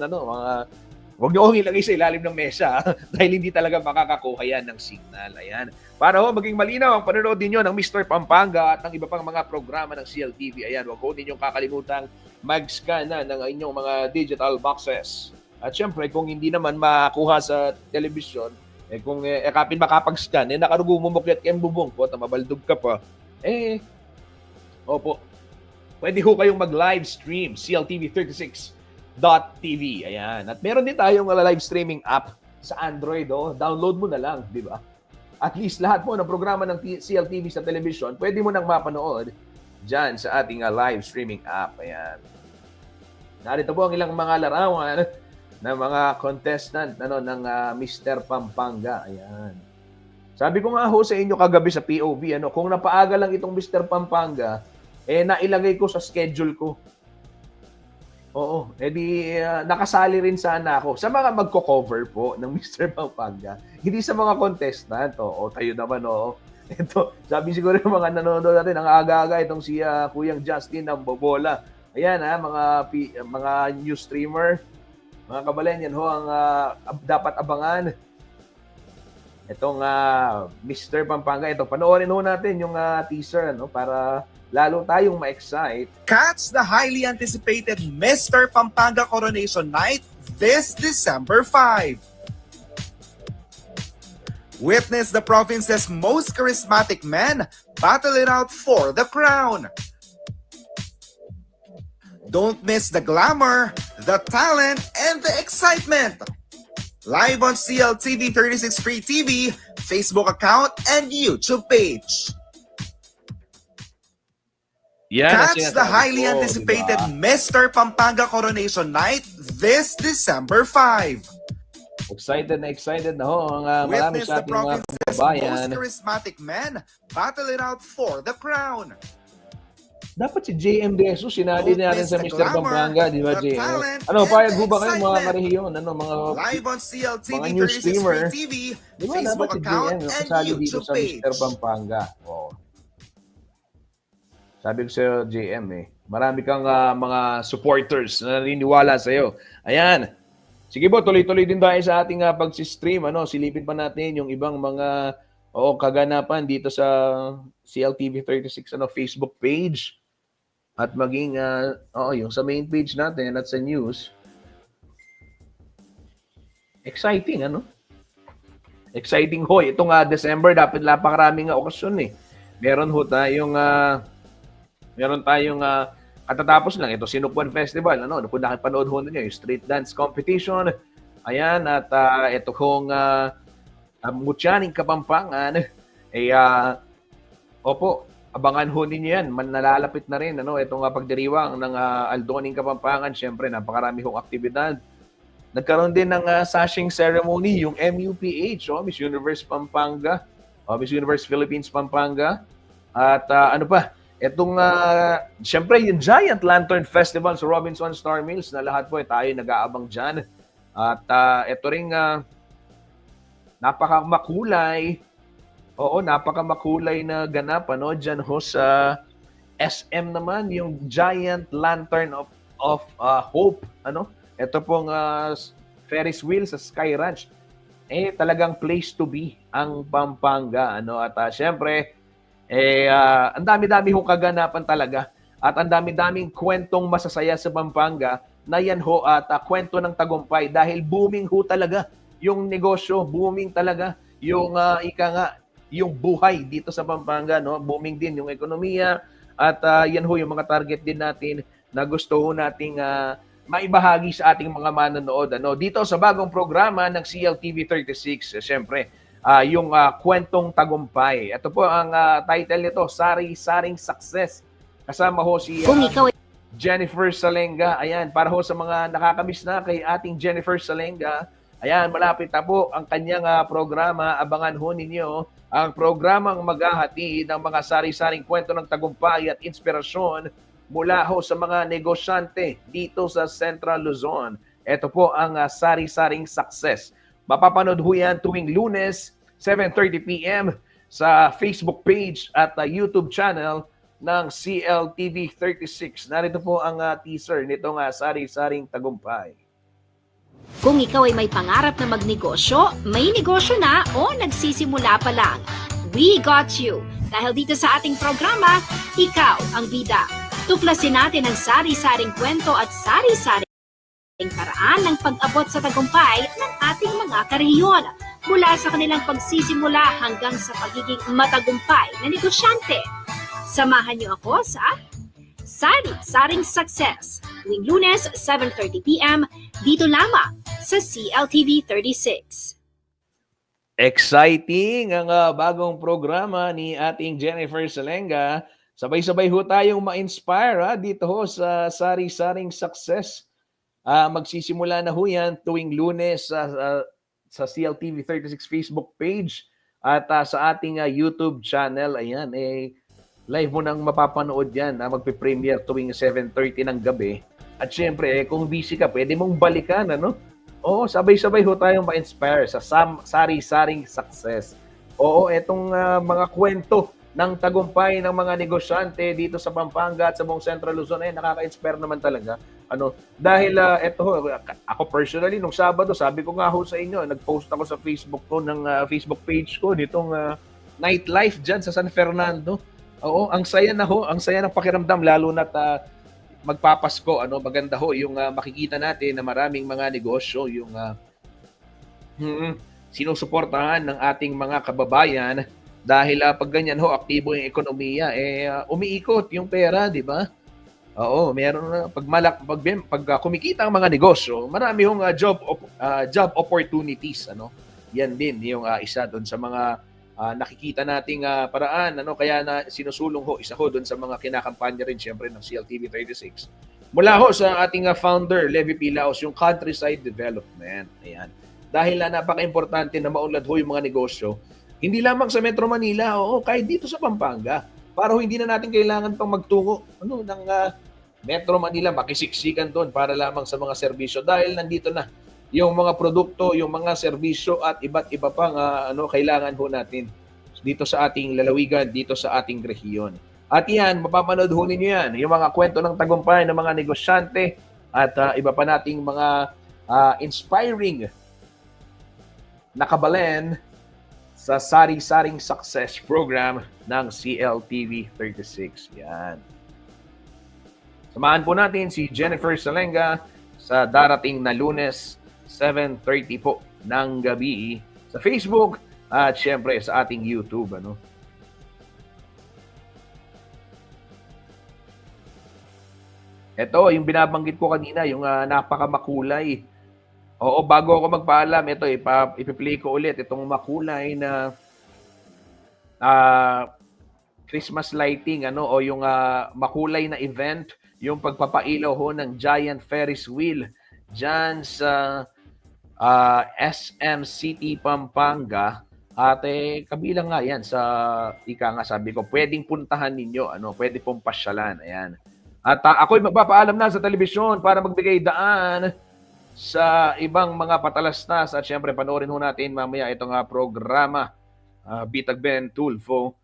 huwag niyo hong ilagay sa ilalim ng mesa dahil hindi talaga makakakuha yan ng signal. Ayan. Para ho maging malinaw ang panonood ninyo ng Mr. Pampanga at ng iba pang mga programa ng CLTV. Ayan, huwag ho ninyong kakalimutang mag-scan ng inyong mga digital boxes. At syempre, kung hindi naman makuha sa television, kung kapin makapag-scan, nakarugo mo mukyat kayong bubong po, mabaldog ka pa, opo, pwede ho kayong mag-live stream, CLTV36.tv. Ayan. At meron din tayong live streaming app sa Android. Download mo na lang, di ba? At least lahat po ng programa ng CLTV sa television, pwede mo nang mapanood dyan sa ating live streaming app. Ayan. Narito po ang ilang mga larawan ng mga contestant ng Mr. Pampanga. Ayan. Sabi ko nga ho sa inyo kagabi sa POV, kung napaaga lang itong Mr. Pampanga, nailagay ko sa schedule ko. Oo, nakasali rin sana ako sa mga magko-cover po ng Mr. Pampanga. Hindi sa mga contestant. Tayo naman, Ito, sabi siguro ng mga nanonood natin, ang aga-aga itong si Kuyang Justin ng Bobola. Ayan, mga news streamer, mga kabalen, yan ho ang dapat abangan. Itong Mr. Pampanga, ito, panoorin ho natin yung teaser, para lalo tayong ma-excite. Catch the highly anticipated Mr. Pampanga Coronation Night this December 5. Witness the province's most charismatic men battle it out for the crown. Don't miss the glamour, the talent, and the excitement. Live on CLTV 36 Free TV, Facebook account, and YouTube page. Catch the highly anticipated Mr. Pampanga Coronation Night this December 5. Excited na ho ang marami Witness sa the ating mga province's kabayan. most charismatic men battle it out for the crown. Dapat si JM De Jesus, sinali natin sa Witness the Mr. glamour, Pampanga, di ba, the JM? talent, Ano, and payag the ho ba kayo mga excitement. karehiyon? Ano, mga Live on CLTV mga news 36 streamer. Free TV, Di ba Facebook dapat si account, JM and kasali dito YouTube sa page. Mr. Pampanga? Oo. Sabi ko sa'yo, JM marami kang mga supporters na naniniwala sa'yo. Ayan. Sige po, tuloy-tuloy din tayo sa ating pag-stream. Silipin pa natin yung ibang mga kaganapan dito sa CLTV 36 Facebook page. At maging, yung sa main page natin at sa news. Exciting, Exciting ho. Itong December, dapat napakaraming okasyon Meron tayong katatapos lang. Ito, Sinukwan Festival. Kung nakipanood ho ninyo, yung street dance competition. Ayan, at ito hong Mutyaning Kapampangan. Opo, abangan ho ninyo yan. Nalalapit na rin. Itong pagdiriwang ng Aldoning Kapampangan. Siyempre, napakarami hong aktibidad. Nagkaroon din ng sashing ceremony, yung MUPH, Miss Universe Pampanga, Miss Universe Philippines Pampanga. At itong, siyempre, yung Giant Lantern Festival sa Robinson Star Mills na lahat po tayo nag-aabang dyan. At ito rin napakamakulay na ganap dyan ho sa SM naman, yung Giant Lantern of Hope. Ito pong Ferris wheel sa Sky Ranch. Talagang place to be ang Pampanga. At syempre, ang dami-dami hong kaganapan talaga. At ang dami-daming kwentong masasaya sa Pampanga na yan ho at kwento ng tagumpay dahil booming ho talaga yung negosyo, booming talaga yung yung buhay dito sa Pampanga, booming din yung ekonomiya at yan ho yung mga target din natin na gusto ho nating maibahagi sa ating mga manonood dito sa bagong programa ng CLTV 36. Siyempre, yung kwentong tagumpay. Ito po ang title nito, Sari-Saring Success. Kasama ho si Jennifer Salenga. Ayan, para ho sa mga nakakamiss na kay ating Jennifer Salenga. Ayan, malapit na po ang kanyang programa. Abangan ho ninyo ang programang maghahatid ng mga sari-saring kwento ng tagumpay at inspirasyon mula ho sa mga negosyante dito sa Central Luzon. Ito po ang Sari-Saring Success. Mapapanood ho yan tuwing Lunes, 7:30 p.m. sa Facebook page at YouTube channel ng CLTV 36. Narito po ang teaser nitong Sari-Saring Tagumpay. Kung ikaw ay may pangarap na magnegosyo, may negosyo na o nagsisimula pa lang, we got you. Dahil dito sa ating programa, ikaw ang bida. Tuklasin natin ang sari-saring kwento at sari-saring paraan ng pag-abot sa tagumpay ng ating mga karehiyon. Mula sa kanilang pagsisimula hanggang sa pagiging matagumpay na negosyante. Samahan niyo ako sa Sari-Saring Success. Tuwing Lunes, 7:30 p.m. dito lamang sa CLTV 36. Exciting ang bagong programa ni ating Jennifer Salenga. Sabay-sabay ho tayong ma-inspire dito ho sa Sari-Saring Success. Magsisimula na ho yan tuwing Lunes sa CLTV 36 Facebook page at sa ating YouTube channel. Ayan, live mo nang mapapanood yan. Magpe-premiere tuwing 7:30 ng gabi. At syempre, kung busy ka, pwede mong balikan, Oo, sabay-sabay ho tayong ma-inspire sa Sari-Saring Success. Oo, etong mga kwento ng tagumpay ng mga negosyante dito sa Pampanga at sa buong Central Luzon, nakaka-inspire naman talaga. Dahil ako personally, nung Sabado, sabi ko nga ho sa inyo, nag-post ako sa Facebook ko, ng Facebook page ko, nitong nightlife dyan sa San Fernando. Oo, ang saya ng pakiramdam, lalo na't magpapasko, maganda ho yung makikita natin na maraming mga negosyo, yung sinusuportahan ng ating mga kababayan dahil pag ganyan ho, aktibo yung ekonomiya, umiikot yung pera, di ba? Oo, meron pag kumikita ang mga negosyo, marami hong job opportunities, Yan din yung isa doon sa mga nakikita nating paraan, kaya na sinusulong ho, isa ho doon sa mga kinakampanya rin siyempre ng CLTV 36. Mula ho sa ating founder, Levi Pilaos, yung countryside development. Ayan. Dahil napaka-importante na maunlad ho yung mga negosyo, hindi lamang sa Metro Manila, kahit dito sa Pampanga. para hindi na natin kailangan pang magtungo ng Metro Manila, makisiksikan doon para lamang sa mga serbisyo dahil nandito na yung mga produkto, yung mga serbisyo at iba't iba pang kailangan ho natin dito sa ating lalawigan, dito sa ating rehiyon. At yan, mapapanood ho ninyo yan, yung mga kwento ng tagumpay ng mga negosyante at iba pa nating mga inspiring nakabalen sa Sari-Saring Success Program ng CLTV 36. Yan. Samahan po natin si Jennifer Salenga sa darating na Lunes, 7:30 po ng gabi sa Facebook at syempre sa ating YouTube. Ito, yung binabanggit ko kanina, yung napakamakulay. Oo, bago ako magpaalam, ito, ipi-play ko ulit itong makulay na Christmas lighting, o yung makulay na event, yung pagpapailaw ho ng Giant Ferris Wheel dyan sa SM City, Pampanga. At kabilang nga yan sa, sabi ko, pwedeng puntahan ninyo, pwede pong pasyalan. Ayan. At ako'y magpapaalam na sa telebisyon para magbigay daan sa ibang mga patalastas at syempre panoorin ho natin mamaya itong programa Bitag Ben Tulfo.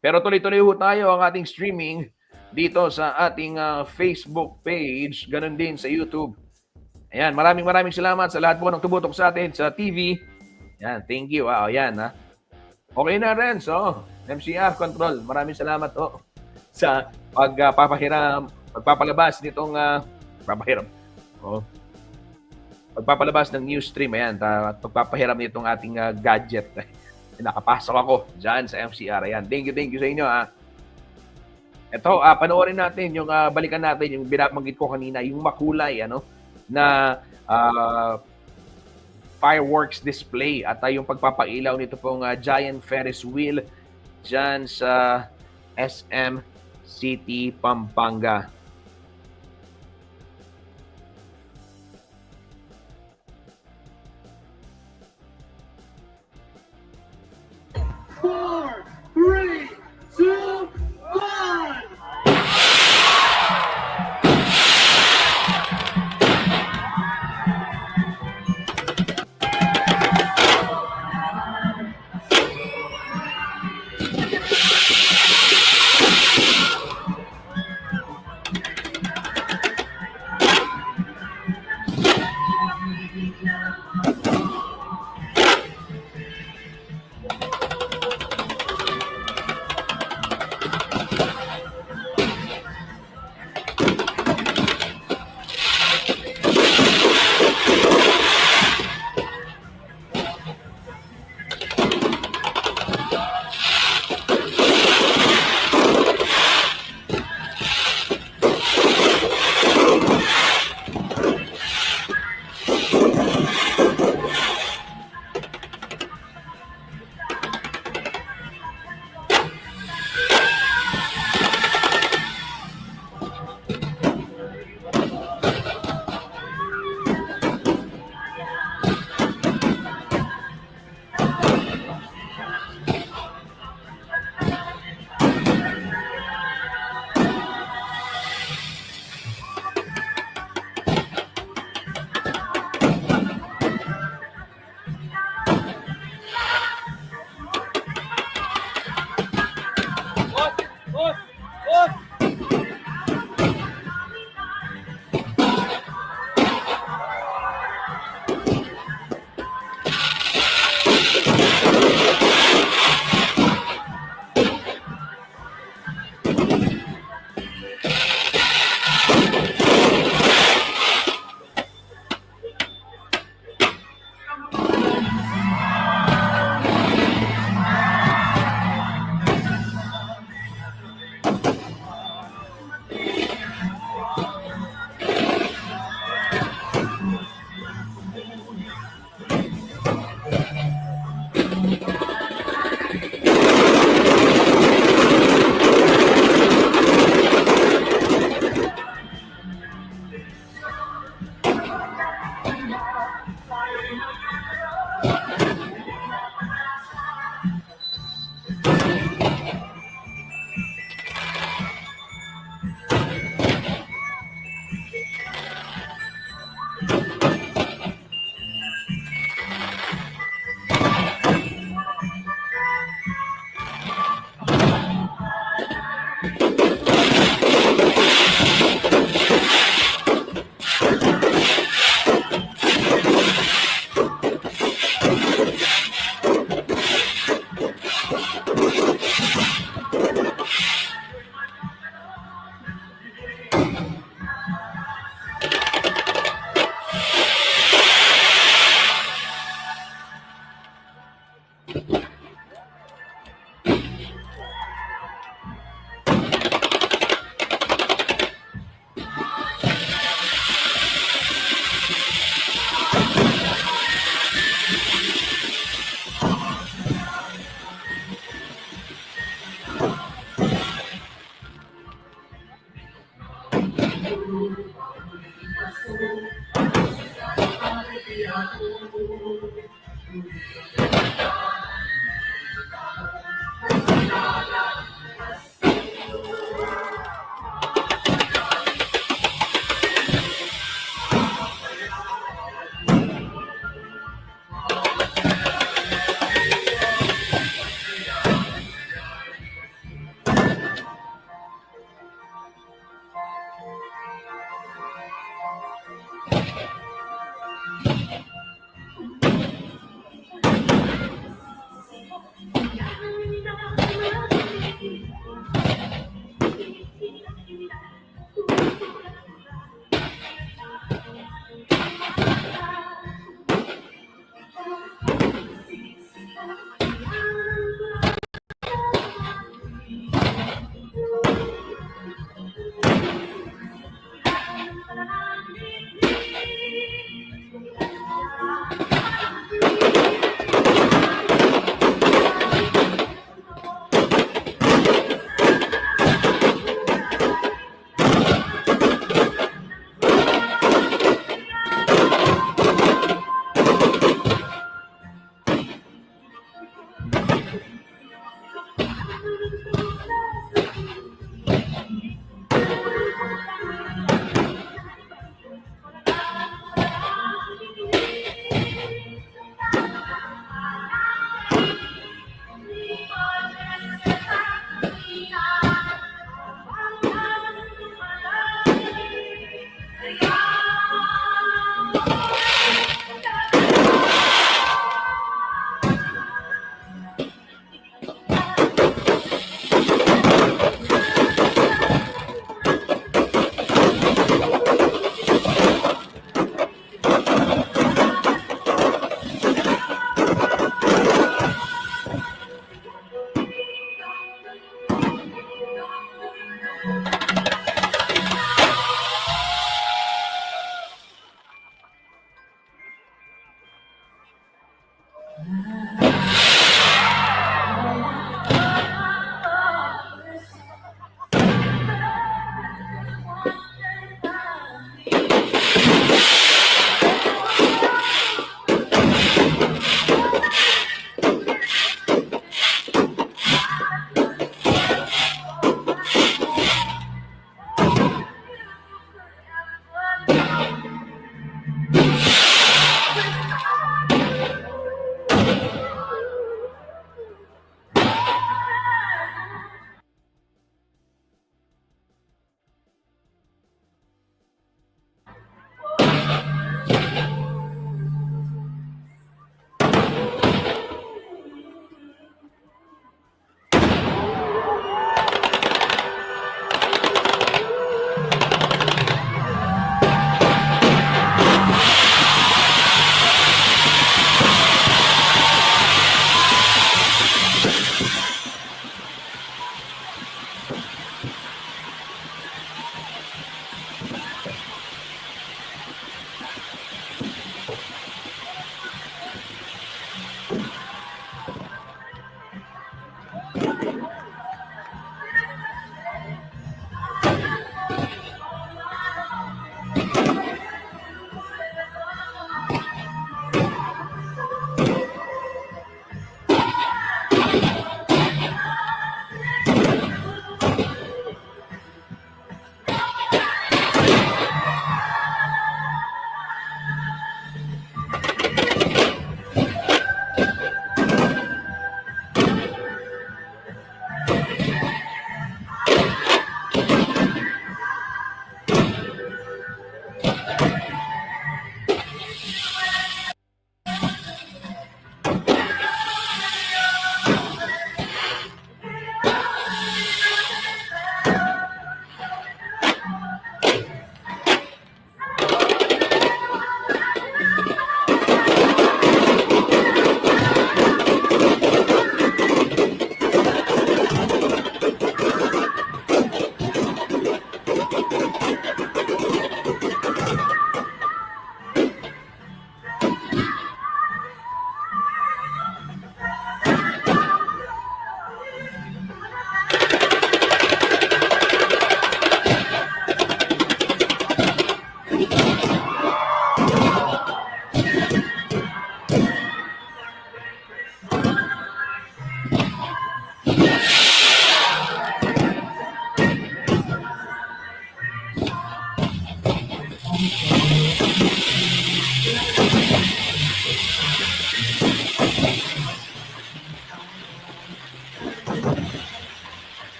Pero tuloy-tuloy ho tayo ang ating streaming dito sa ating Facebook page, ganun din sa YouTube. Ayan, maraming salamat sa lahat po ng tumutok sa atin sa TV. Ayan, thank you. Ayan Okay na rin, so MCR Control, maraming salamat sa pagpapalabas nitong pagpapalabas ng news stream, ayan, at pagpapahiram nitong ating gadget. Nakapasok ako dyan sa MCR. Ayan, thank you sa inyo. Ito, panoorin natin yung balikan natin yung binabanggit ko kanina, yung makulay na fireworks display at yung pagpapailaw nito pong Giant Ferris Wheel dyan sa SM City, Pampanga.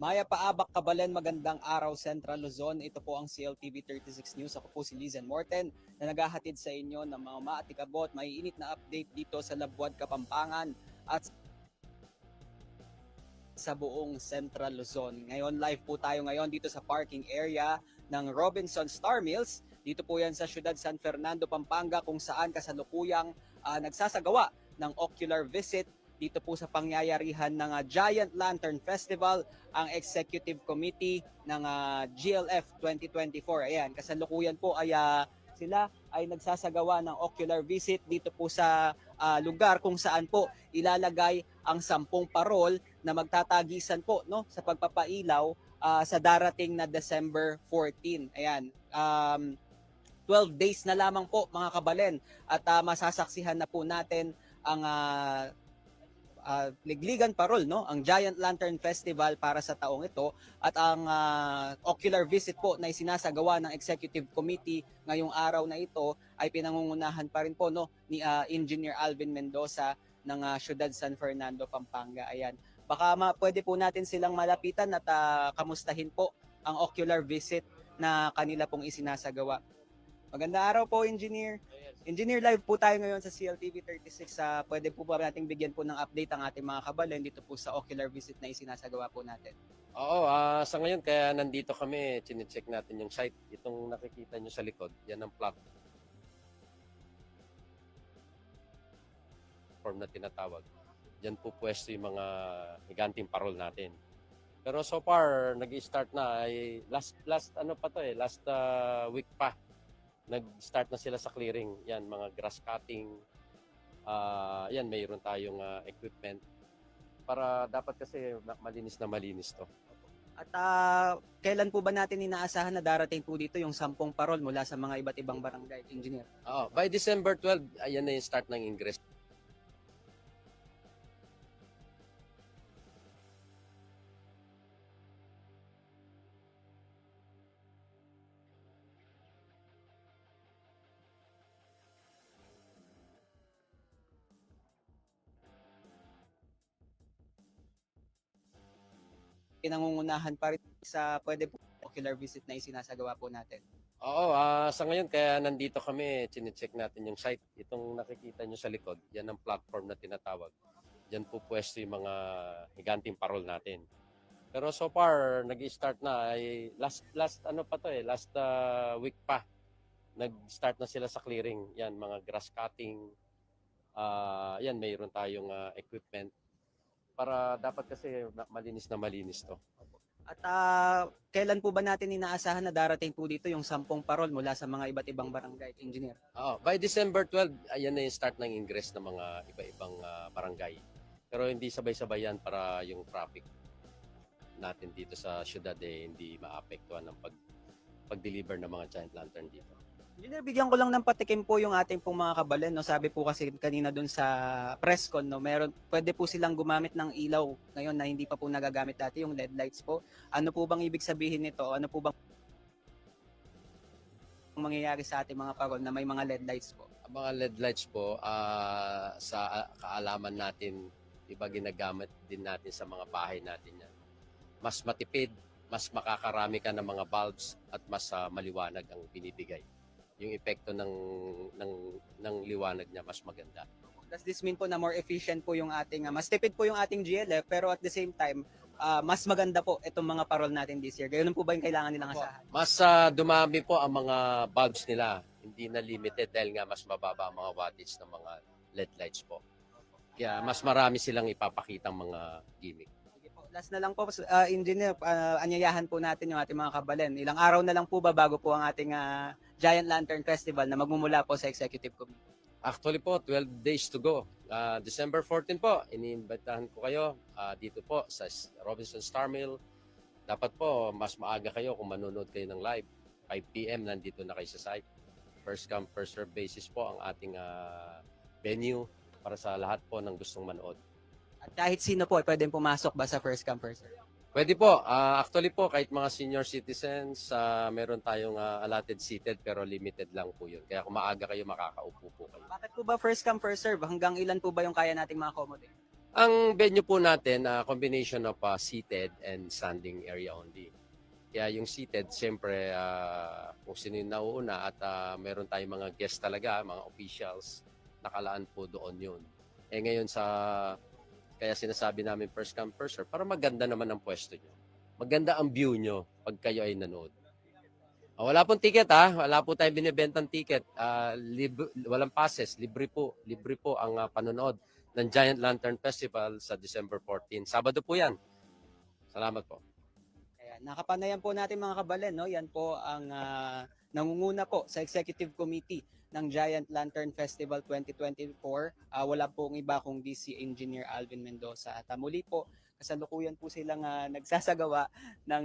Maya Paabak Kabalen, magandang araw Central Luzon. Ito po ang CLTV 36 News. Ako po si Lizen Morten na naghahatid sa inyo ng mga maatikabot, maiinit na update dito sa Labuan, Kapampangan at sa buong Central Luzon. Ngayon live po tayo ngayon dito sa parking area ng Robinson Star Mills. Dito po yan sa Ciudad San Fernando, Pampanga kung saan kasalukuyang nagsasagawa ng ocular visit dito po sa pangyayarihan ng Giant Lantern Festival, ang Executive Committee ng GLF 2024. Ayan, kasalukuyan po ay sila ay nagsasagawa ng ocular visit dito po sa lugar kung saan po ilalagay ang 10 parol na magtatagisan po sa pagpapailaw sa darating na December 14. Ayan, 12 days na lamang po mga kabalen at masasaksihan na po natin ang Ligligan Parol, ang Giant Lantern Festival para sa taong ito at ang ocular visit po na isinasagawa ng Executive Committee ngayong araw na ito ay pinangungunahan pa rin po ni Engineer Alvin Mendoza ng Ciudad San Fernando, Pampanga. Ayan. Baka pwede po natin silang malapitan at kamustahin po ang ocular visit na kanila pong isinasagawa. Magandang araw po, Engineer. Engineer, live po tayo ngayon sa CLTV 36. Pwede po ba nating bigyan po ng update ang ating mga kabalen dito po sa ocular visit na isinasagawa po natin? Oo, sa ngayon kaya nandito kami, chine-check natin yung site. Itong nakikita nyo sa likod, yan ang platform na tinatawag. Diyan po pwesto yung mga higanting parol natin. Pero so far, nag-start na ay last week pa. Nag-start na sila sa clearing. Yan, mga grass cutting. Yan, mayroon tayong equipment. Para dapat kasi malinis to. At kailan po ba natin inaasahan na darating po dito yung 10 parol mula sa mga iba't ibang barangay, Engineer? By December 12, ayan na yung start ng ingress. Pinangungunahan pa rin sa pwede po ocular visit na isinasagawa po natin. Oo, sa ngayon kaya nandito kami, chine-check natin yung site. Itong nakikita nyo sa likod, yan ang platform na tinatawag. Diyan po pwesto yung mga higanting parol natin. Pero so far, nag-start na ay last week pa. Nag-start na sila sa clearing. Yan, mga grass cutting. Yan, mayroon tayong equipment. Para dapat kasi malinis to. At kailan po ba natin inaasahan na darating po dito yung 10 parol mula sa mga iba't ibang barangay, Engineer? By December 12, ayan na yung start ng ingress ng mga iba-ibang barangay. Pero hindi sabay-sabay yan para yung traffic natin dito sa syudad hindi maapektuhan ng pag-deliver ng mga giant lantern dito. Engineer, bigyan ko lang ng patikim po yung ating pong mga kabalen. Sabi po kasi kanina dun sa press con, pwede po silang gumamit ng ilaw ngayon na hindi pa po nagagamit dati, yung LED lights po. Ano po bang ibig sabihin nito? Ano po bang mangyayari sa ating mga parol na may mga LED lights po? Ang mga LED lights po, sa kaalaman natin, iba ginagamit din natin sa mga bahay natin yan. Mas matipid, mas makakarami ka ng mga bulbs at mas maliwanag ang binibigay. Yung epekto ng liwanag niya mas maganda. Does this mean po na more efficient po yung ating, mas tipid po yung ating GLF, pero at the same time, mas maganda po itong mga parol natin this year? Ganoon po ba yung kailangan nilang asahan? Mas dumami po ang mga bulbs nila. Hindi na limited dahil nga mas mababa ang mga wattage ng mga LED lights po. Kaya mas marami silang ipapakitang mga gimmick. Last na lang po, Engineer, anyayahan po natin yung ating mga kabalen. Ilang araw na lang po ba bago po ang ating Giant Lantern Festival na magmumula po sa Executive Committee? Actually po, 12 days to go. December 14 po, iniimbitahan ko kayo dito po sa Robinson Star Mill. Dapat po, mas maaga kayo kung manonood kayo ng live. 5 p.m. nandito na kayo sa site. First come, first serve basis po ang ating venue para sa lahat po ng gustong manood. At kahit sino po, pwedeng pumasok ba sa first come, first serve? Pwede po. Actually po, kahit mga senior citizens, meron tayong allotted seated pero limited lang po yun. Kaya kung maaga kayo, makakaupo po kayo. Bakit po ba first come, first serve? Hanggang ilan po ba yung kaya nating ma-accommodate? Ang venue po natin, combination of seated and standing area only. Kaya yung seated, siyempre, kung sino yung nauuna at meron tayong mga guests talaga, mga officials, nakalaan po doon yun. Ngayon kaya sinasabi namin first come, first serve, para maganda naman ang pwesto nyo. Maganda ang view nyo pag kayo ay nanood. Wala pong ticket wala po tayong binibentang ticket. Walang passes, libre po ang panonood ng Giant Lantern Festival sa December 14. Sabado po yan. Salamat po. Ayan, nakapanayan po natin mga kabalen, no? Yan po ang nangunguna po sa Executive Committee ng Giant Lantern Festival 2024. Wala pong iba kundi si Engineer Alvin Mendoza. At muli po, kasalukuyan po silang nagsasagawa ng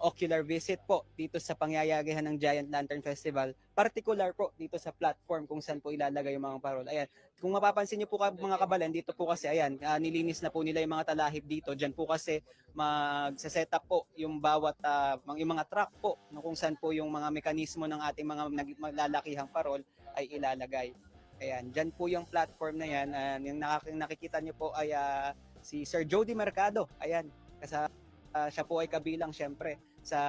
ocular visit po dito sa pangyayarihan ng Giant Lantern Festival, particular po dito sa platform kung saan po ilalagay yung mga parol. Ayan, kung mapapansin niyo po mga kabalen, dito po kasi ayan, nilinis na po nila yung mga talahib dito. Diyan po kasi magse-set up po yung bawat yung mga track po kung saan po yung mga mekanismo ng ating mga maglalakihang parol ay ilalagay. Ayan, diyan po yung platform na yan. Yung nakikita niyo po ay si Sir Jody Mercado. Ayan, siya po ay kabilang syempre sa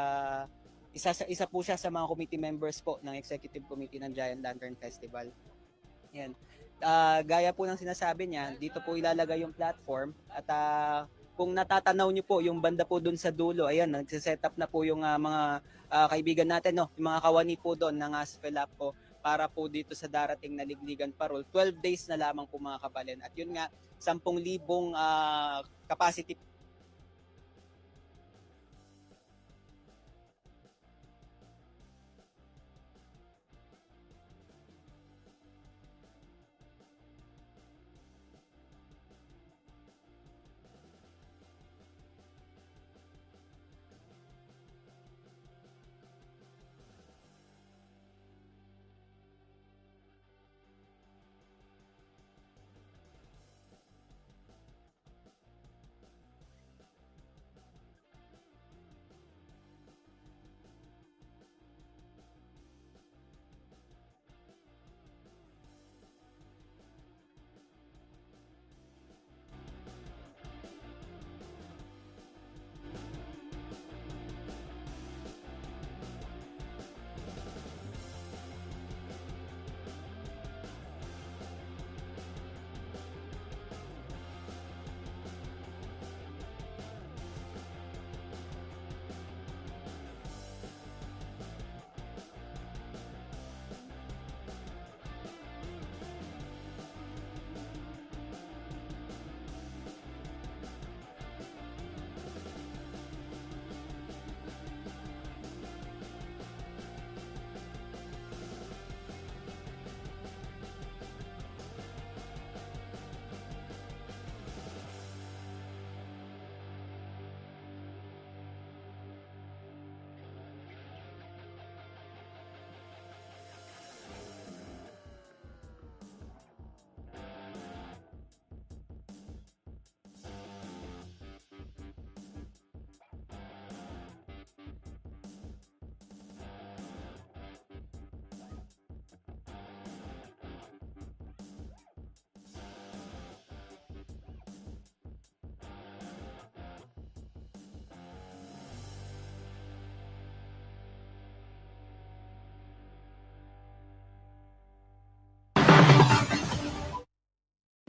isa po siya sa mga committee members po ng Executive Committee ng Giant Lantern Festival. Yan. Gaya po ng sinasabi niya, dito po ilalagay yung platform at kung natatanaw niyo po yung banda po doon sa dulo, ayan, nagse-set up na po yung mga kaibigan natin, no, yung mga kawani po doon ng ASFELAC po para po dito sa darating na Ligligan Parol. 12 days na lamang po mga kabalen. At yun nga, 10,000 capacity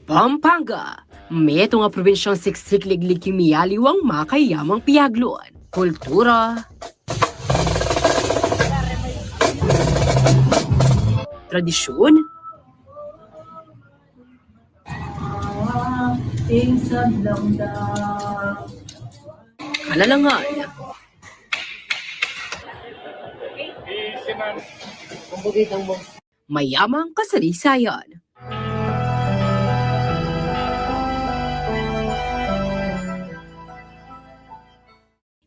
Pampanga. Meto nga probinsyang siksikliglig kimiyaliw ang makayamang piyaglon. Kultura, tradisyon, kalalangan, mayamang kasaysayan.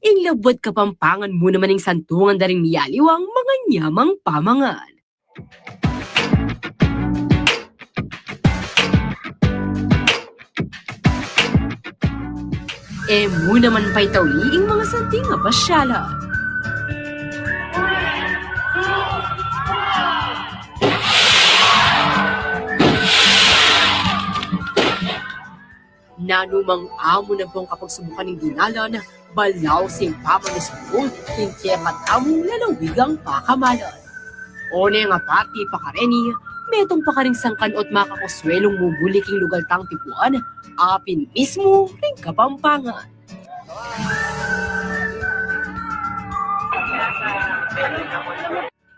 Inglabot Kapampangan mo naman ng santungan daring miyaliw ang mga nyamang pamangan. Mo naman pa'y tawliing mga santing nga pasyala. Nanumang amo na pong kapag subukan ng dinalan, balaw sing papa ni Sumul, hindi matamong lalawigang pakamalan. O na nga pati pakareni, metong pakaring sangkanot makakuswelong mubuliking lugal tang tipuan, apin mismo ring Kapampangan.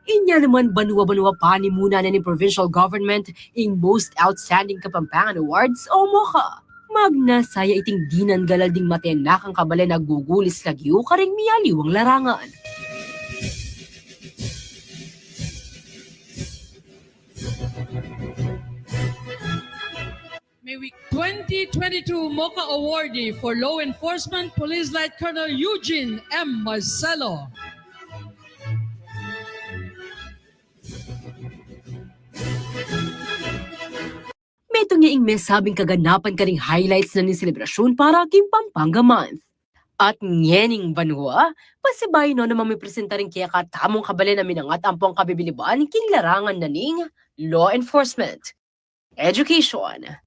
Inya naman banwa-banwa pa ni muna na ni provincial government ing Most Outstanding Kapampangan Awards o MOCA. Magnasaya iting dinan galal ding matenakang kabala naggugulis lagyo karing miyaliwang larangan. May week 2022 MOCA awardee for Law Enforcement Police Light Colonel Eugene M. Marcelo. Metong niya ing mesabing kaganapan ka ring highlights na ni selebrasyon para king Pampanga Month. At nyening banwa, pasibay no naman may presenta rin kaya katamong kabali na minangat ampong kabibiliban king larangan na ning law enforcement, education,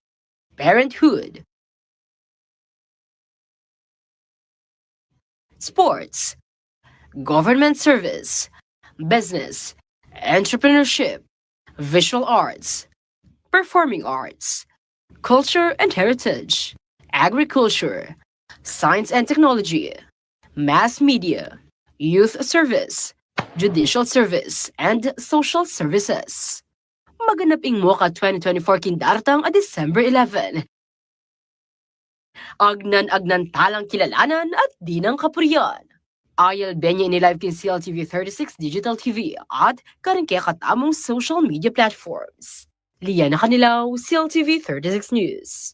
parenthood, sports, government service, business, entrepreneurship, visual arts, performing arts, culture and heritage, agriculture, science and technology, mass media, youth service, judicial service, and social services. Maganap ing MOCA 2024 kindartang a December 11. Agnan-agnan talang kilalanan at dinang kapurian. Ayal benye ni live kin CLTV 36 Digital TV at karing kaya katamong social media platforms. Liana Canilaw, CLTV 36 News.